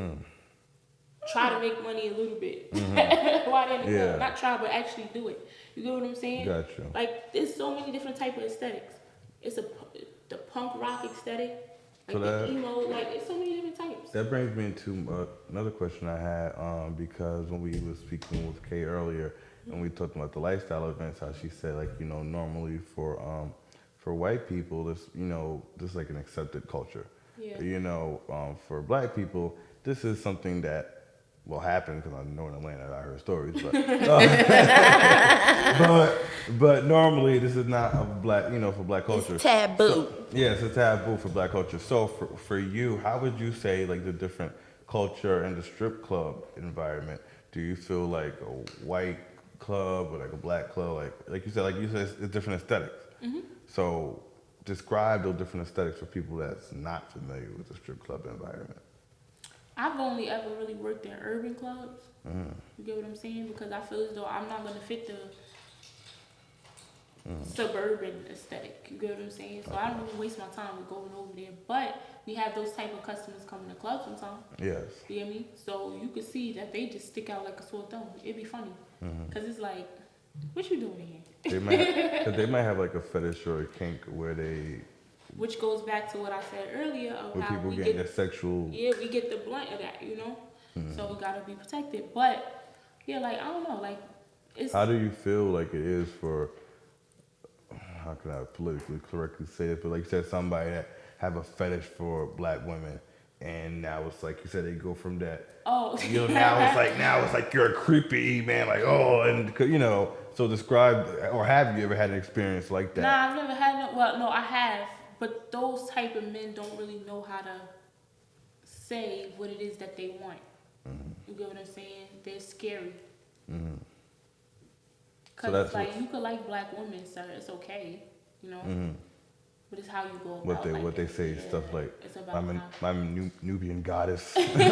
try to make money a little bit while they're in the club. Not try, but actually do it. You get what I'm saying? Gotcha. Like, there's so many different type of aesthetics. It's the punk rock aesthetic, like So the that- emo, like it's so many different types. That brings me into another question I had, because when we were speaking with Kay earlier, and we talked about the lifestyle events, how she said, like, you know, normally for white people, this, you know, this is like an accepted culture. Yeah. You know, for black people, this is something that will happen, because I know in Atlanta I heard stories, but normally this is not a black, you know, for black culture. It's taboo. So, yeah, it's a taboo for black culture. So for you, how would you say, like, the different culture and the strip club environment? Do you feel like a white club or like a black club, like you said, it's different aesthetics. So describe those different aesthetics for people that's not familiar with the strip club environment. I've only ever really worked in urban clubs. You get what I'm saying? Because I feel as though I'm not gonna fit the suburban aesthetic. You get what I'm saying? So I don't even waste my time with going over there. But we have those type of customers coming to clubs sometimes. Yes. You get me? So you could see that they just stick out like a sore thumb. It'd be funny. Cause it's like, what you doing here? They might have like a fetish or a kink where they, Which goes back to what I said earlier of where how people we getting get their sexual. yeah, we get the blunt of that, you know? So we gotta be protected. But yeah, like I don't know, like it's How do you feel like it is for, how can I politically correctly say this, but like you said, somebody that have a fetish for black women, and now it's like you said, they go from that, you know, now it's like you're a creepy man, like, oh, and you know, so describe, or have you ever had an experience like that? Nah, I've never had no, I have, but those type of men don't really know how to say what it is that they want. You get what I'm saying? They're scary. Cause that's it's like what- you could like black women, sir. It's okay, you know. But it's how you go about What they say, yeah, stuff like, it's about I'm Nubian goddess, Word, like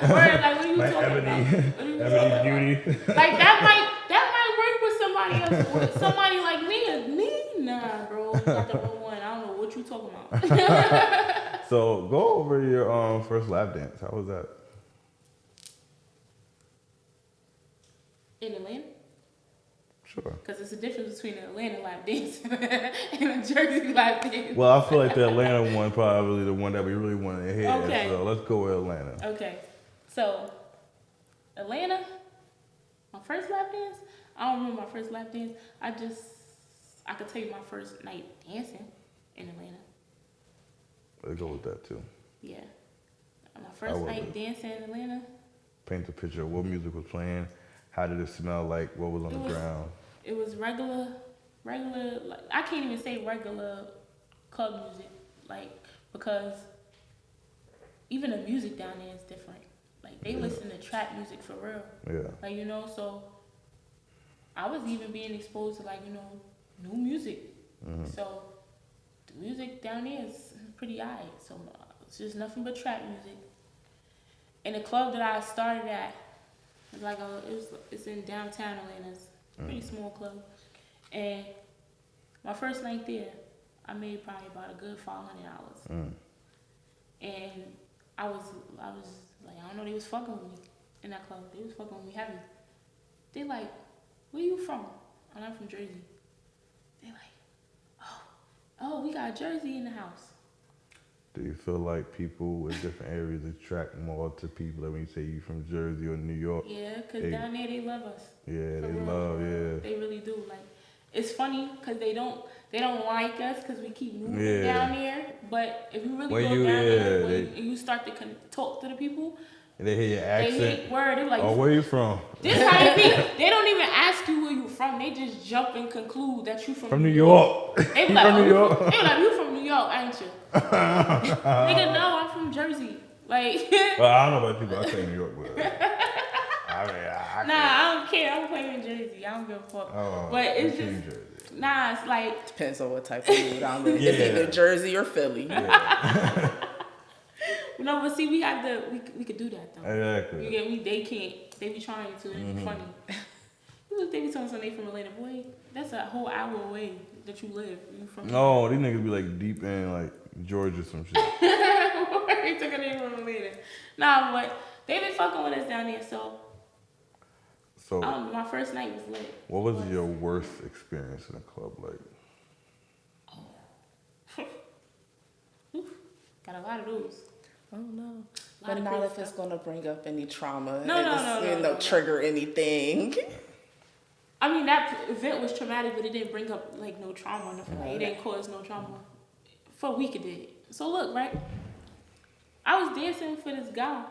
what are you my talking ebony, about? What are you ebony beauty. Like that might work with somebody else. With somebody like me, nah, bro, you got the wrong one. I don't know what you talking about. So go over your first lap dance. How was that? In Atlanta, Sure. because it's a difference between an Atlanta lap dance and a Jersey lap dance. Well, I feel like the Atlanta one probably the one that we really wanted to hear. Okay. So let's go with Atlanta. Okay, so Atlanta, my first lap dance. I don't remember my first lap dance. I could tell you my first night dancing in Atlanta. Let's go with that too. Yeah, my first would night be. dancing in Atlanta. Paint the picture. What music was playing? How did it smell like? What was on the ground? It was regular, like, I can't even say regular club music, like, because even the music down there is different. Like, they listen to trap music for real. Yeah. Like, you know, so I was even being exposed to, like, you know, new music. So the music down there is pretty alright. So it's just nothing but trap music. And the club that I started at, it's in downtown Atlanta. It's a pretty small club. And my first night there, I made probably about a good $500. And I was like, I don't know, they was fucking with me in that club. They was fucking with me heavy. They like, where you from? And I'm from Jersey. They like, oh, we got Jersey in the house. Do you feel like people in different areas attract more to people that when you say you from Jersey or New York? Yeah, because down there they love us. Yeah, For they real, love, for real. yeah. They really do. Like, it's funny because they don't like us because we keep moving Yeah. down there. But if you really When go you- down there yeah, and you start to talk to the people, And they hear your they accent. hate word. They're like, Oh, where you from? this how it be. They don't even ask you where you from. They just jump and conclude that you From New York. They be You like, from New York? They be like, you from New York, ain't you? Nigga, no, I'm from Jersey. Like, Well, I don't know about you, but I say New York. But I mean, I nah, I don't care. I'm claiming Jersey. I don't give a fuck. Oh, but it's you just, Jersey. nah, it's like, Depends on what type of mood I'm in. Yeah. It's either Jersey or Philly. no, but see, we could do that though. Exactly. You get me? They can't. They be trying to. It'd be funny. You was Look, they be telling something from Atlanta. Boy, that's a whole hour away that you live. You from No, these niggas be like deep in like Georgia some shit. They took a name from Atlanta. Nah, but they been fucking with us down there, so. So, My first night was lit. what was your worst experience in a club like? Got a lot of those. Oh no. Lot But of not crazy if it's stuff. gonna bring up any trauma. No, no. Trigger anything. I mean, that event was traumatic, but it didn't bring up like no trauma or nothing. Like, it didn't cause no trauma. For a week it did. So look, right? I was dancing for this guy,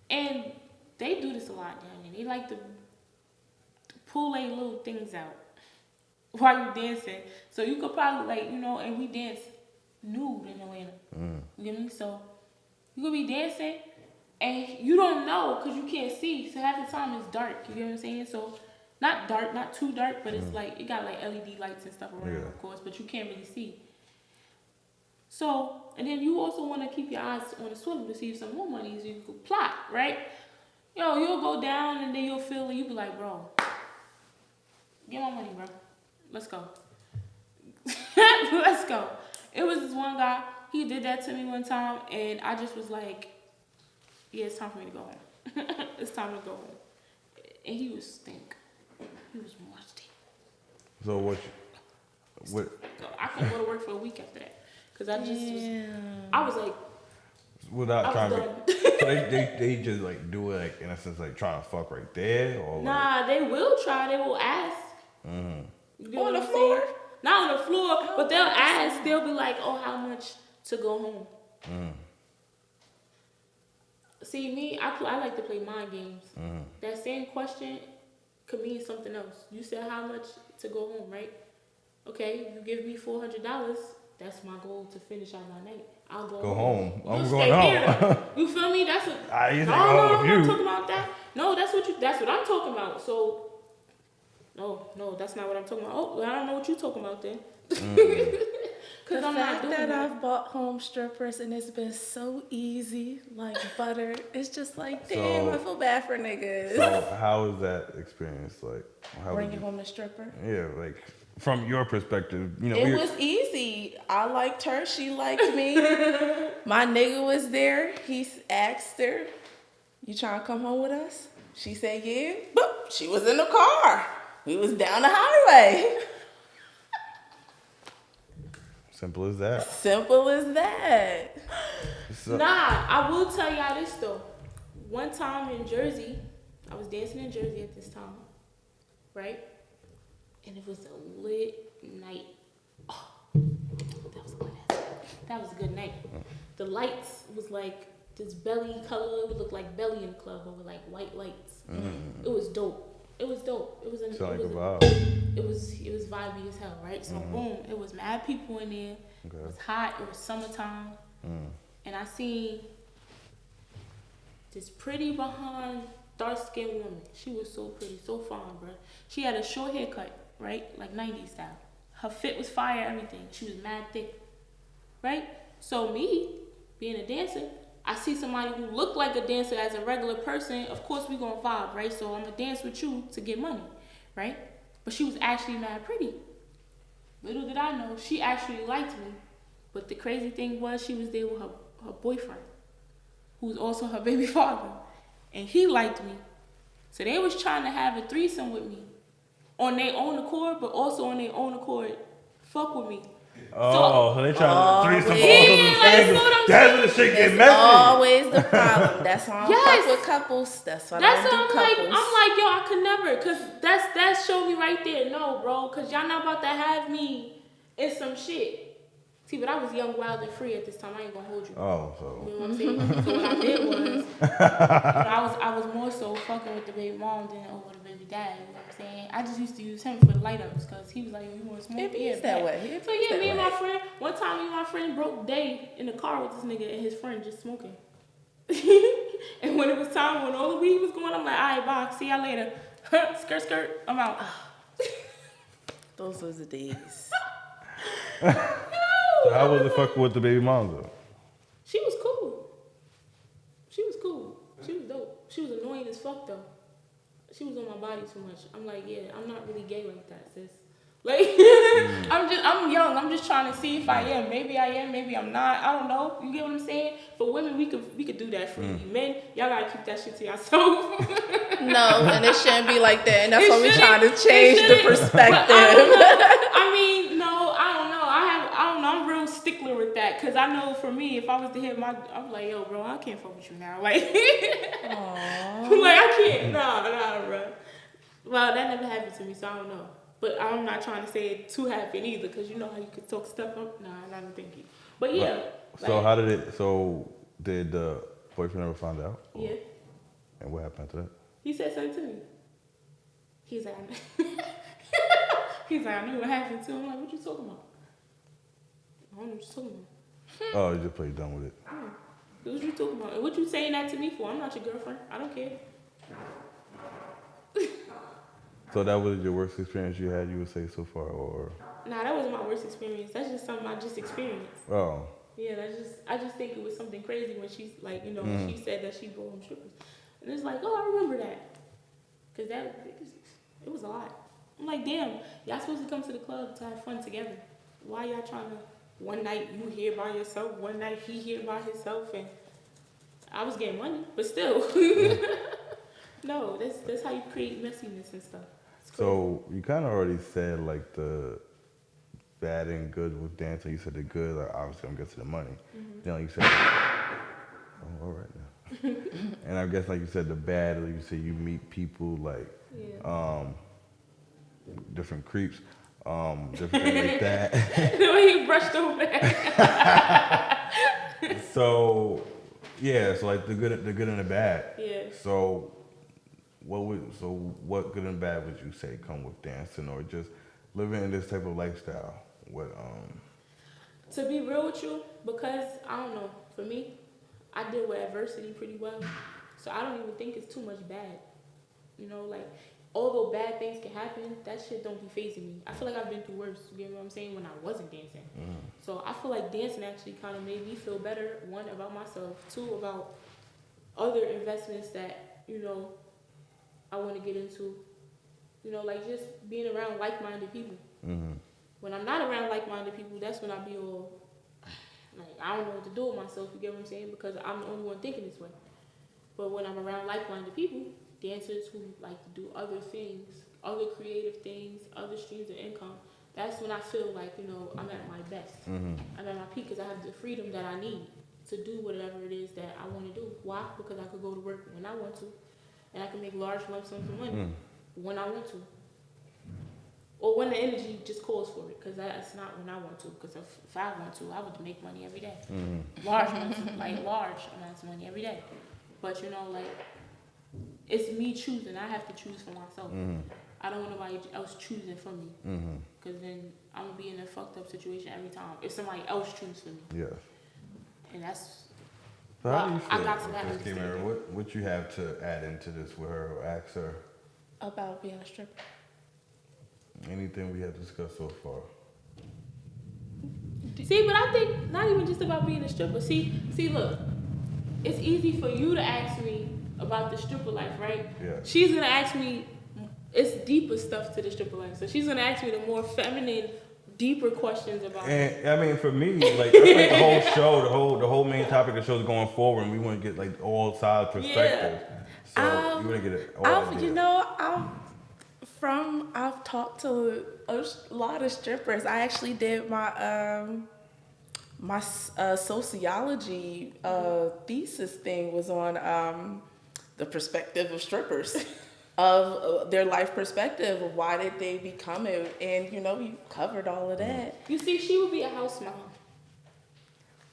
and they do this a lot down there. They like to pull their little things out while you dancing. So you could probably like, and we dance nude in Atlanta. You get me? So you could be dancing and you don't know because you can't see. So half the time it's dark. You get what I'm saying? So not dark, not too dark, but it's like it got like LED lights and stuff around, of course, but you can't really see. So, and then you also want to keep your eyes on the swivel to see if some more money is you could plot, right? You'll go down and then you'll feel it. You'll be like, bro, get my money, bro. Let's go. Let's go. It was this one guy. He did that to me one time, and I just was like, yeah, it's time for me to go home. It's time to go home. And he was stink. He was musty. So what? So I couldn't go to work for a week after that. Because I was like, Without I trying was to, so they just like do it like in a sense like trying to fuck right there or like, nah, they will try. They will ask. You get what I'm saying? Not on the floor, but they'll ask. They'll be like, oh, how much to go home? See, me, I like to play mind games. That same question could mean something else. You said how much to go home, right? Okay, you give me $400. That's my goal to finish out my night. I'll go home. I'm You going stay home. here. You feel me? That's what. I No, I'm not talking about that. No, that's what I'm talking about. So, no, that's not what I'm talking about. Oh, I don't know what you're talking about then. The I'm not fact doing that that. I've bought home strippers and it's been so easy, like butter. It's just like, damn, I feel bad for niggas. So how was that experience like? How Bringing home a stripper. Yeah, like from your perspective, It was easy. I liked her. She liked me. My nigga was there. He asked her, you trying to come home with us? She said, yeah. Boop. She was in the car. We was down the highway. simple as that. Simple as that. So, Nah, I will tell y'all this though. One time in Jersey, I was dancing in Jersey at this time, right? And it was a lit night. Oh, that was a good night. That was a good night. The lights was like this belly color. It would look like belly in the club over like white lights. It was dope. It was dope. It was a vibe. It was vibey as hell, right? So boom, it was mad people in there. Okay. It was hot. It was summertime, and I seen this pretty behind dark-skinned woman. She was so pretty, so fine, bro. She had a short haircut, right, like 90s style. Her fit was fire, everything. She was mad thick, right? So me, being a dancer, I see somebody who looked like a dancer as a regular person. Of course, we gonna vibe, right? So I'm gonna dance with you to get money, right? But she was actually mad pretty. Little did I know, she actually liked me. But the crazy thing was, she was there with her boyfriend, who was also her baby father, and he liked me. So they was trying to have a threesome with me on their own accord, but also on their own accord, fuck with me. so they trying to threesome That's what the shit get It's messy. always the problem. That's why I don't Yes. fuck with couples. That's why I That's don't what do I'm like. couples. I'm like, yo, I could never, cause that showed me right there. No, bro, cause y'all not about to have me in some shit. See, but I was young, wild, and free at this time. I ain't gonna hold you. Oh, so You know what I'm saying? So what I did was, I was more so fucking with the baby mom than over the baby dad. You know what I'm saying? I just used to use him for the light ups, cause he was like, you want to smoke? It Yeah, is that bet. way. So yeah, me and my friend, one time me and my friend broke day in the car with this nigga and his friend just smoking. And when it was time, when all the weed was going, I'm like, all right, bye, see y'all later. Skirt, skirt, I'm out. Those was the days. So how was the fuck with the baby mom though? She was cool. She was cool. She was dope. She was annoying as fuck though. she was on my body too much. I'm like, yeah, I'm not really gay like that, sis. Like, I'm young. I'm just trying to see if I am. Maybe I am. Maybe I'm not. I don't know. You get what I'm saying? For women, we could do that freely. Men, y'all gotta keep that shit to yourself. No, and it shouldn't be like that. And that's It why we're trying to shouldn't- change it the shouldn't, perspective. but I don't know. I mean, no, I don't know. I don't know. I'm real stickler with that because I know for me, if I was to hit I'm like, yo, bro, I can't fuck with you now. Like, like I can't. Nah, bro. Well, that never happened to me, so I don't know. But I'm not trying to say it too happen either, because you know how you could talk stuff up. Nah, I'm not thinking. But yeah. So how did it? So did the boyfriend ever find out? Yeah. And what happened after that? He said something to me. He's like, I knew what happened to him. I'm like, what you talking about? I don't know what you're talking about. Oh, you just played dumb with it. What you talking about? And what you saying that to me for? I'm not your girlfriend. I don't care. So that was your worst experience you had, you would say, so far, or? Nah, that wasn't my worst experience. That's just something I just experienced. Oh. Yeah, I just think it was something crazy when she's like, you know, when she said that she bought him strippers. And it's like, oh, I remember that. Because it was a lot. I'm like, damn, y'all supposed to come to the club to have fun together. Why y'all trying to, one night you here by yourself, one night he here by himself, and I was getting money, but still. No, that's how you create messiness and stuff. So you kind of already said like the bad and good with dancing. You said the good, like, obviously I'm getting to the money. Then like you said, oh, all right now. And I guess like you said the bad, like you said you meet people like different creeps, different things like that. The way he brushed over that. So yeah, so like the good and the bad. Yeah. So what good and bad would you say come with dancing or just living in this type of lifestyle? What To be real with you, because I don't know, for me, I deal with adversity pretty well. So I don't even think it's too much bad. You know, like, although bad things can happen, that shit don't be fazing me. I feel like I've been through worse, you get what I'm saying, when I wasn't dancing. So I feel like dancing actually kind of made me feel better, one, about myself, two, about other investments that, you know, I want to get into. You know, like just being around like-minded people. When I'm not around like-minded people, that's when I be all, like, I don't know what to do with myself, you get what I'm saying? Because I'm the only one thinking this way. But when I'm around like-minded people, dancers who like to do other things, other creative things, other streams of income, that's when I feel like, you know, I'm at my best. I'm at my peak because I have the freedom that I need to do whatever it is that I want to do. Why? Because I could go to work when I want to, and I can make large lump sums of money when I want to. Or when the energy just calls for it, because that's not when I want to. Because if I want to, I would make money every day. Large amounts of money every day. But you know, like, it's me choosing. I have to choose for myself. I don't want nobody else choosing for me. Because then I'm going to be in a fucked up situation every time if somebody else chooses for me. Yes. And that's, So how do you I feel? got to that Miss Gamer, understanding. what you have to add into this with her or ask her? About being a stripper. Anything we have discussed so far? See, but I think not even just about being a stripper. See, look, it's easy for you to ask me about the stripper life, right? Yeah. She's gonna ask me, it's deeper stuff to the stripper life. So she's gonna ask me the more feminine, deeper questions about it. And I mean, for me, like that's like the whole show, the whole main topic of the show is going forward, and we want to get like all sides perspectives. So you want to get it all I've talked to a lot of strippers. I actually did my sociology thesis thing was on the perspective of strippers, of their life perspective, of why did they become it, and you know, you covered all of that. You see, she would be a house mom.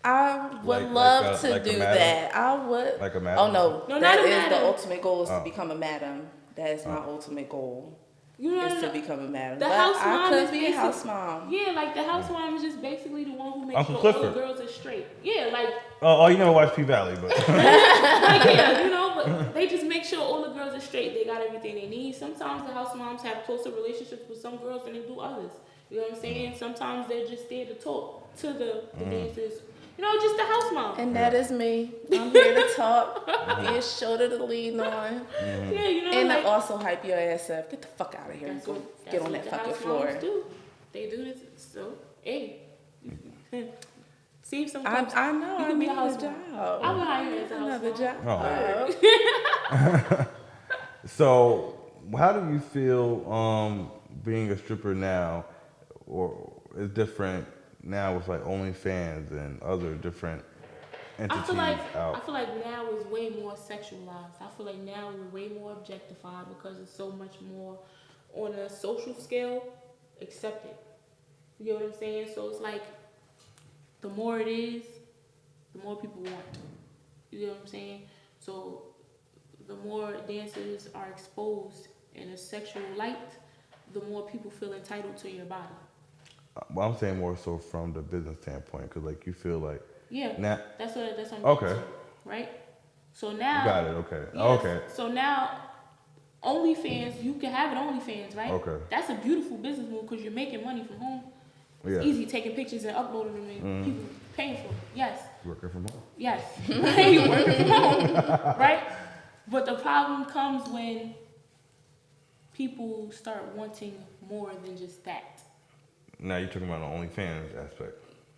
I would love to do that. I would. Like a madam? Oh no, No, that not a is the madam. ultimate goal, is to become a madam. That is my ultimate goal. You know, Is to become a madam. the But house I mom could is be a basic- house mom. Yeah, like the house mom is just basically the one who makes Uncle sure all Clifford. the girls are straight. Yeah, like Oh, you never watched P Valley, but yeah, you know, but they just make sure all the girls are straight. They got everything they need. Sometimes the house moms have closer relationships with some girls than they do others. You know what I'm saying? Sometimes they're just there to talk to the dancers. You know, just the house mom. And that is me. I'm here to talk, be a shoulder to lean on, Yeah, you know, and like, to also hype your ass up. Get the fuck out of here and that's go what, get that's on what that the fucking house floor. moms do. They do this. So, hey, see if I sometimes know. you I can be need a house a mom. job. I would hire you as a house Another mom. job. So, how do you feel being a stripper now, or is different now with like OnlyFans and other different entities I out? feel like now is way more sexualized. I feel like now we're way more objectified because it's so much more on a social scale accepted. You get what I'm saying? So it's like the more it is, the more people want. You get what I'm saying? So the more dancers are exposed in a sexual light, the more people feel entitled to your body. Well, I'm saying more so from the business standpoint, because like you feel like Yeah, now. that's what I'm getting Okay. to, right? So now, Got it. Okay. yes, Okay. so now, OnlyFans, you can have an OnlyFans, right? Okay. That's a beautiful business move because you're making money from home. It's Yeah. easy taking pictures and uploading them and people paying for it. Yes, Working from home. yes. You're working from home, right? But the problem comes when people start wanting more than just that. Now you're talking about the OnlyFans aspect.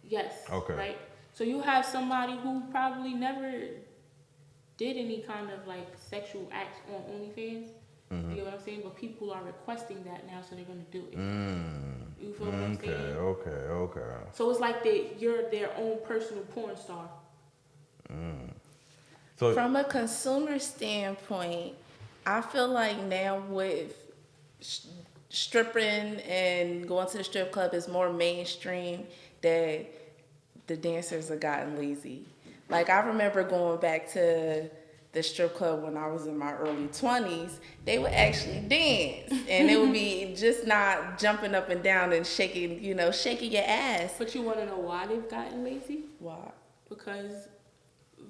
Yes. Okay. Right? So you have somebody who probably never did any kind of like sexual acts on OnlyFans. You get what I'm saying? But people are requesting that now, so they're gonna do it. You feel what I'm saying? Okay. So it's like you're their own personal porn star. So From a consumer standpoint, I feel like now with stripping and going to the strip club is more mainstream that the dancers have gotten lazy. Like I remember going back to the strip club when I was in my early 20s, they would actually dance. And it would be just not jumping up and down and shaking your ass. But you wanna know why they've gotten lazy? Why? Because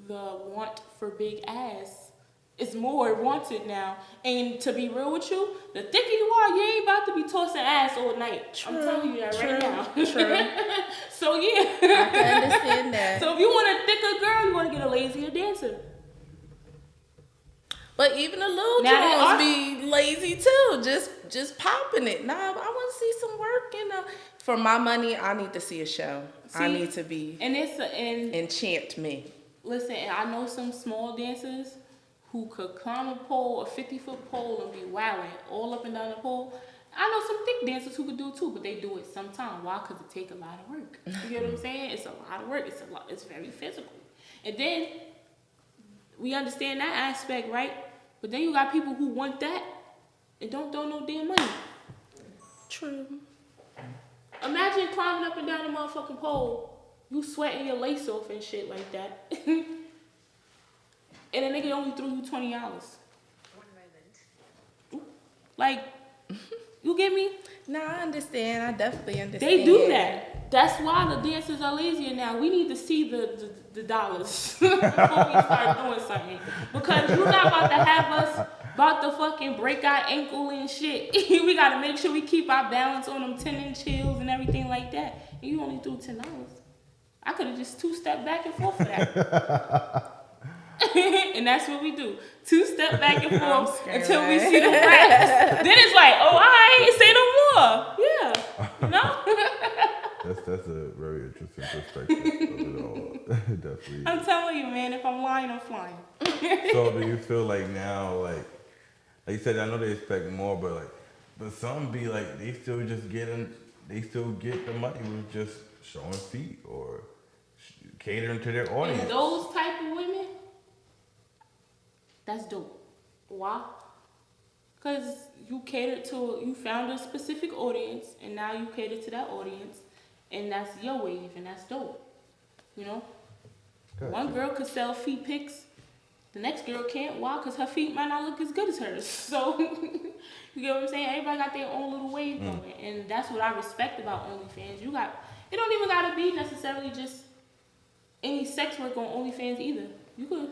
the want for big ass is more wanted now. And to be real with you, the thicker you are, you ain't about to be tossing ass all night. I'm telling you that right now. True. So yeah. I can understand that. So if you want a thicker girl, you want to get a lazier dancer. But even the little Now they Jones are- be lazy too, just popping it. Nah, I want to see some work. For my money, I need to see a show. I See, need to be And enchant me. listen, I know some small dancers who could climb a pole, a 50-foot pole, and be wilding all up and down the pole. I know some thick dancers who could do it too, but they do it sometime. Why? Because it take a lot of work. You get what I'm saying? It's a lot of work. It's very physical. And then we understand that aspect, right? But then you got people who want that and don't throw no damn money. True. Imagine climbing up and down the motherfucking pole, you sweating your lace off and shit like that. And a nigga only threw you $20. 1 moment. Like, you get me? No, I understand. I definitely understand. They do that. That's why the dancers are lazier now. We need to see the dollars before we start doing something. Because you're not about to have us about to fucking break our ankle and shit. We gotta make sure we keep our balance on them 10-inch heels and everything like that. And you only threw $10. I could have just two-stepped back and forth for that. And that's what we do. Two-step back and forth until we see the racks. Then it's like, oh, I ain't say no more. Yeah. You know? that's a very interesting perspective of it all. Definitely. I'm telling you, man, if I'm lying, I'm flying. So do you feel like now, like you said, I know they expect more, but some be like they still get the money with just showing feet or catering to their audience. And those type of women, that's dope. Why? Because you found a specific audience, and now you cater to that audience, and that's your wave, and that's dope. You know? Gotcha. One girl could sell feet pics, the next girl can't. Why? Because her feet might not look as good as hers. So, you get what I'm saying? Everybody got their own little wave going, and that's what I respect about OnlyFans. It don't even gotta be necessarily just any sex work on OnlyFans either. You could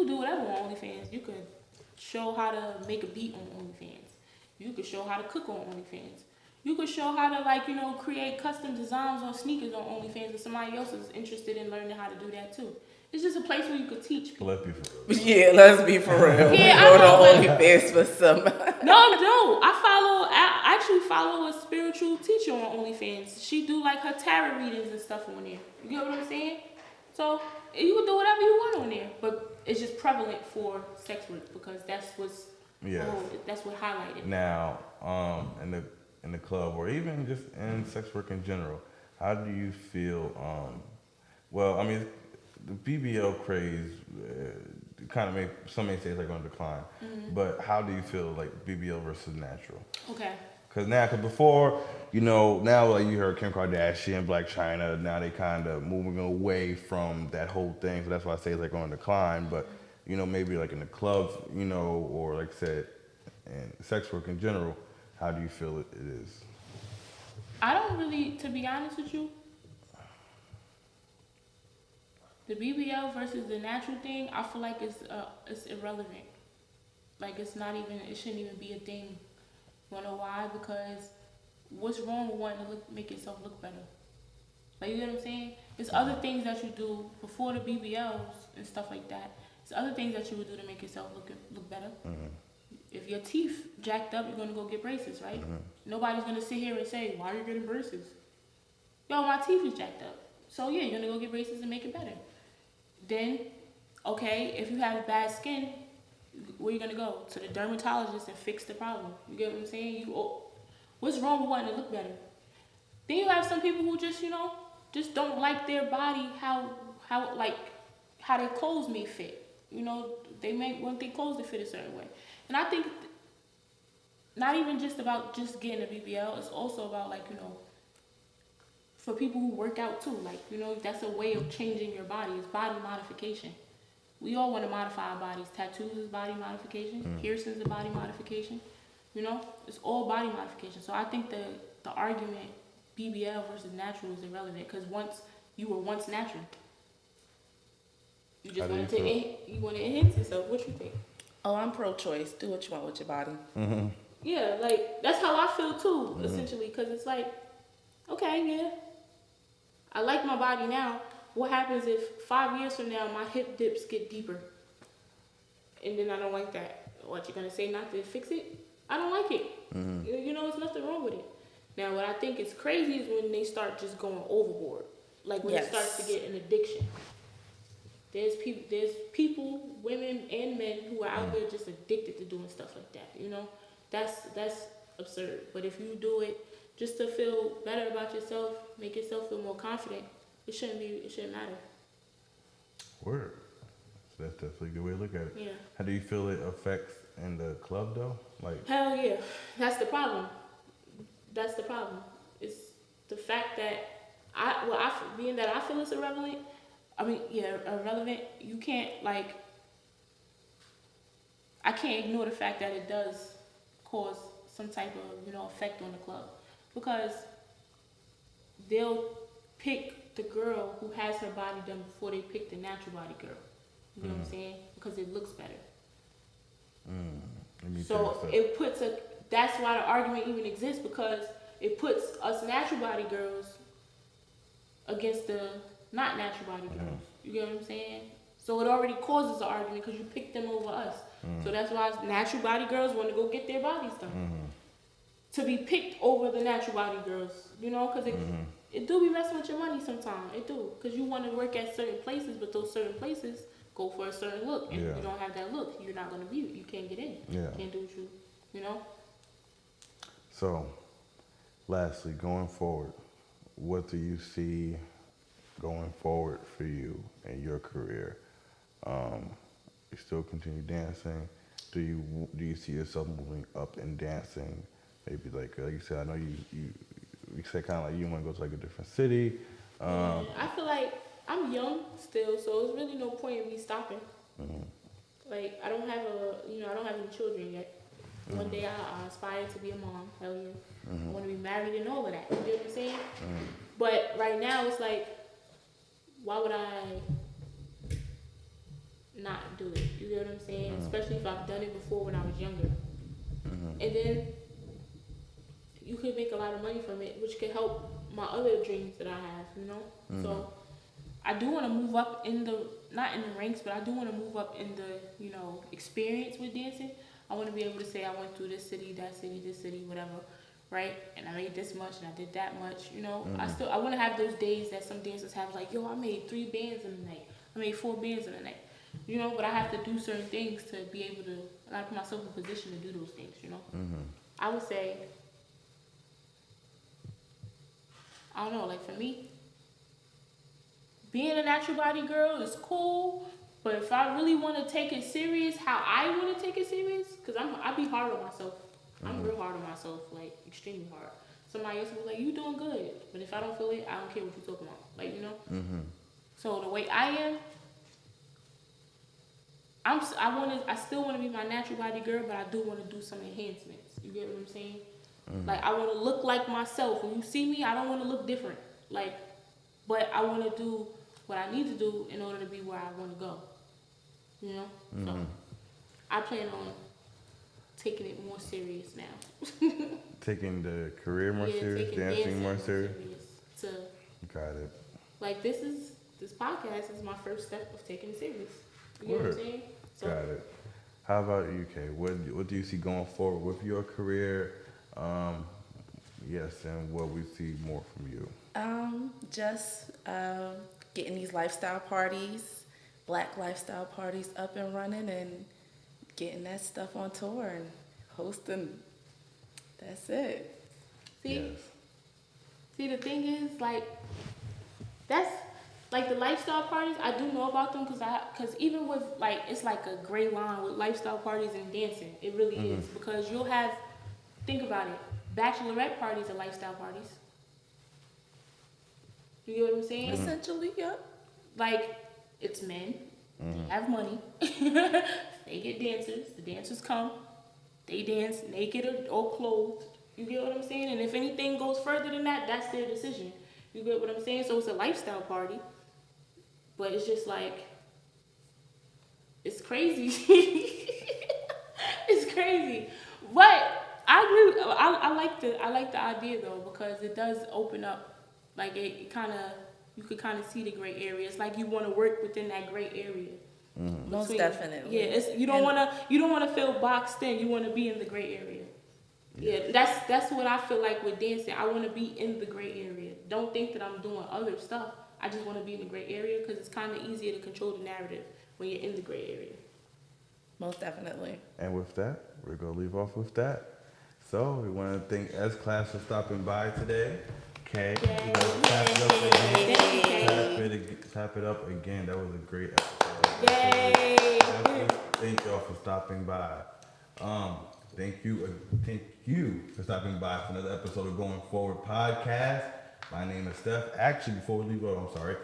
do whatever on OnlyFans. You could show how to make a beat on OnlyFans. You could show how to cook on OnlyFans. You could show how to, create custom designs on sneakers on OnlyFans if somebody else is interested in learning how to do that too. It's just a place where you could teach people. Let's be for real. Yeah, let's be for real. Yeah, Go I know, but- to OnlyFans for somebody. No, I actually follow a spiritual teacher on OnlyFans. She do like her tarot readings and stuff on there. You get what I'm saying? So you can do whatever you want on there, but it's just prevalent for sex work because that's what's that's what highlighted. Now, in the club or even just in sex work in general, how do you feel? Well, I mean, the BBL craze kind of some may say it's like on decline, but how do you feel like BBL versus natural? Okay. Cause before, now like you heard Kim Kardashian, Black China, now they kind of moving away from that whole thing. So that's why I say it's like on decline. But maybe like in the clubs, or like I said, in sex work in general, how do you feel it is? I don't really, to be honest with you, the BBL versus the natural thing, I feel like it's irrelevant. Like it shouldn't even be a thing. You know why? Because what's wrong with wanting to make yourself look better? Like, you know what I'm saying? There's other things that you do before the BBLs and stuff like that. There's other things that you would do to make yourself look better. Mm-hmm. If your teeth jacked up, you're gonna go get braces, right? Mm-hmm. Nobody's gonna sit here and say, "Why are you getting braces?" Yo, my teeth is jacked up. So yeah, you're gonna go get braces and make it better. Then, okay, if you have bad skin, where you gonna go? To the dermatologist and fix the problem. You get what I'm saying? What's wrong with wanting to look better? Then you have some people who just don't like their body how their clothes may fit. They may want their clothes to fit a certain way. And I think not even just about just getting a BBL, it's also about for people who work out too. That's a way of changing your body. It's body modification. We all want to modify our bodies. Tattoos is body modification. Piercings is body modification. It's all body modification. So I think the argument BBL versus natural is irrelevant because you were once natural. You just wanted to enhance yourself. What you think? Oh, I'm pro-choice. Do what you want with your body. Mm-hmm. Yeah, that's how I feel too, essentially, because it's like, okay, yeah, I like my body now. What happens if 5 years from now my hip dips get deeper? And then I don't like that. What, you gonna say not to fix it? I don't like it. Mm-hmm. There's nothing wrong with it. Now, what I think is crazy is when they start just going overboard. Like when it starts to get an addiction. There's people, women and men who are out there just addicted to doing stuff like that. That's absurd. But if you do it just to feel better about yourself, make yourself feel more confident, it shouldn't matter. Word. So that's definitely a good way to look at it. Yeah. How do you feel it affects in the club though? Hell yeah. That's the problem. It's the fact that being that I feel it's irrelevant. Irrelevant. You can't I can't ignore the fact that it does cause some type of effect on the club because they'll pick the girl who has her body done before they pick the natural body girl. You know what I'm saying? Because it looks better. So it puts that's why the argument even exists because it puts us natural body girls against the not natural body girls. You get what I'm saying? So it already causes an argument because you picked them over us. So that's why natural body girls want to go get their bodies done. To be picked over the natural body girls, because it do be messing with your money sometimes. It do, because you want to work at certain places, but those certain places go for a certain look, and if you don't have that look, you're not gonna be. You can't get in. Yeah. Can't do what you know. So, lastly, going forward, what do you see going forward for you in your career? You still continue dancing? Do you see yourself moving up in dancing? Maybe like you said, I know you said kind of like you want to go to like a different city. I feel like I'm young still, so there's really no point in me stopping. Like I don't have any children yet. One day I aspire to be a mom. Hell yeah. I want to be married and all of that. You know what I'm saying? But right now it's like, why would I not do it? You know what I'm saying? Especially if I've done it before when I was younger. And then you could make a lot of money from it, which could help my other dreams that I have, So I do want to move up in the not in the ranks, but I do want to move up in the, you know, experience with dancing. I want to be able to say I went through this city, this city, whatever, right? And I made this much and I did that much, you know. I want to have those days that some dancers have, like, yo, I made 3 bands in a night. I made 4 bands in a night. You know, but I have to do certain things to be able to, I gotta put myself in position to do those things, you know. I would say, I don't know, like for me, being a natural body girl is cool, but if I really want to take it serious, how I want to take it serious, because I be hard on myself. I'm real hard on myself, like extremely hard. Somebody else will be like, you doing good, but if I don't feel it, I don't care what you're talking about, like, you know. So the way I am, I still want to be my natural body girl, but I do want to do some enhancements. You get what I'm saying? Like, I want to look like myself. When you see me, I don't want to look different. Like, but I want to do what I need to do in order to be where I want to go. You know? So, I plan on taking it more serious now. Taking the career more serious, taking dancing more serious. To, Got it. like, this podcast is my first step of taking it serious. You get what I'm saying? So, Got it. How about you, Kay? What do you see going forward with your career? Yes, and what we see more from you. Just getting these lifestyle parties, black lifestyle parties up and running, and getting that stuff on tour and hosting. That's it. see, the thing is, like, that's like the lifestyle parties. I do know about them because even with, like, it's like a gray line with lifestyle parties and dancing. It really is, because you'll have, think about it, bachelorette parties are lifestyle parties. You get what I'm saying? Essentially, yep. Like, it's men. They have money. They get dancers. The dancers come. They dance naked or clothed. You get what I'm saying? And if anything goes further than that, that's their decision. You get what I'm saying? So it's a lifestyle party. But it's just like, it's crazy. It's crazy. But I agree. I like the idea though, because it does open up. Like, it kind of, you could kind of see the gray area. It's like you want to work within that gray area. Most definitely. Yeah, you don't want to feel boxed in. You want to be in the gray area. Yeah, that's what I feel like with dancing. I want to be in the gray area. Don't think that I'm doing other stuff. I just want to be in the gray area because it's kind of easier to control the narrative when you're in the gray area. Most definitely. And with that, we're going to leave off with that. So we want to thank SClass for stopping by today. Okay, you guys tap it up again. Tap it up again. That was a great episode. Yay! Thank y'all for stopping by. Thank you for stopping by for another episode of Going Forward Podcast. My name is Steph. Actually, before we leave, I'm sorry.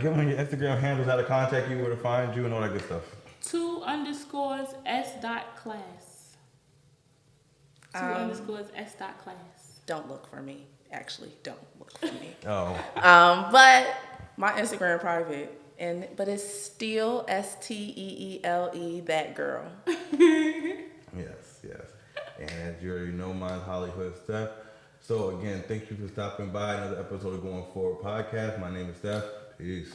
Give them your Instagram handles, how to contact you, where to find you, and all that good stuff. 2_s.class. 2_s.class. Don't look for me. Actually, don't look for me. Oh. But my Instagram private, but it's still STEELE that girl. Yes. And as you already know, mine's Hollywood Steph. So again, thank you for stopping by another episode of Going Forward Podcast. My name is Steph. Peace.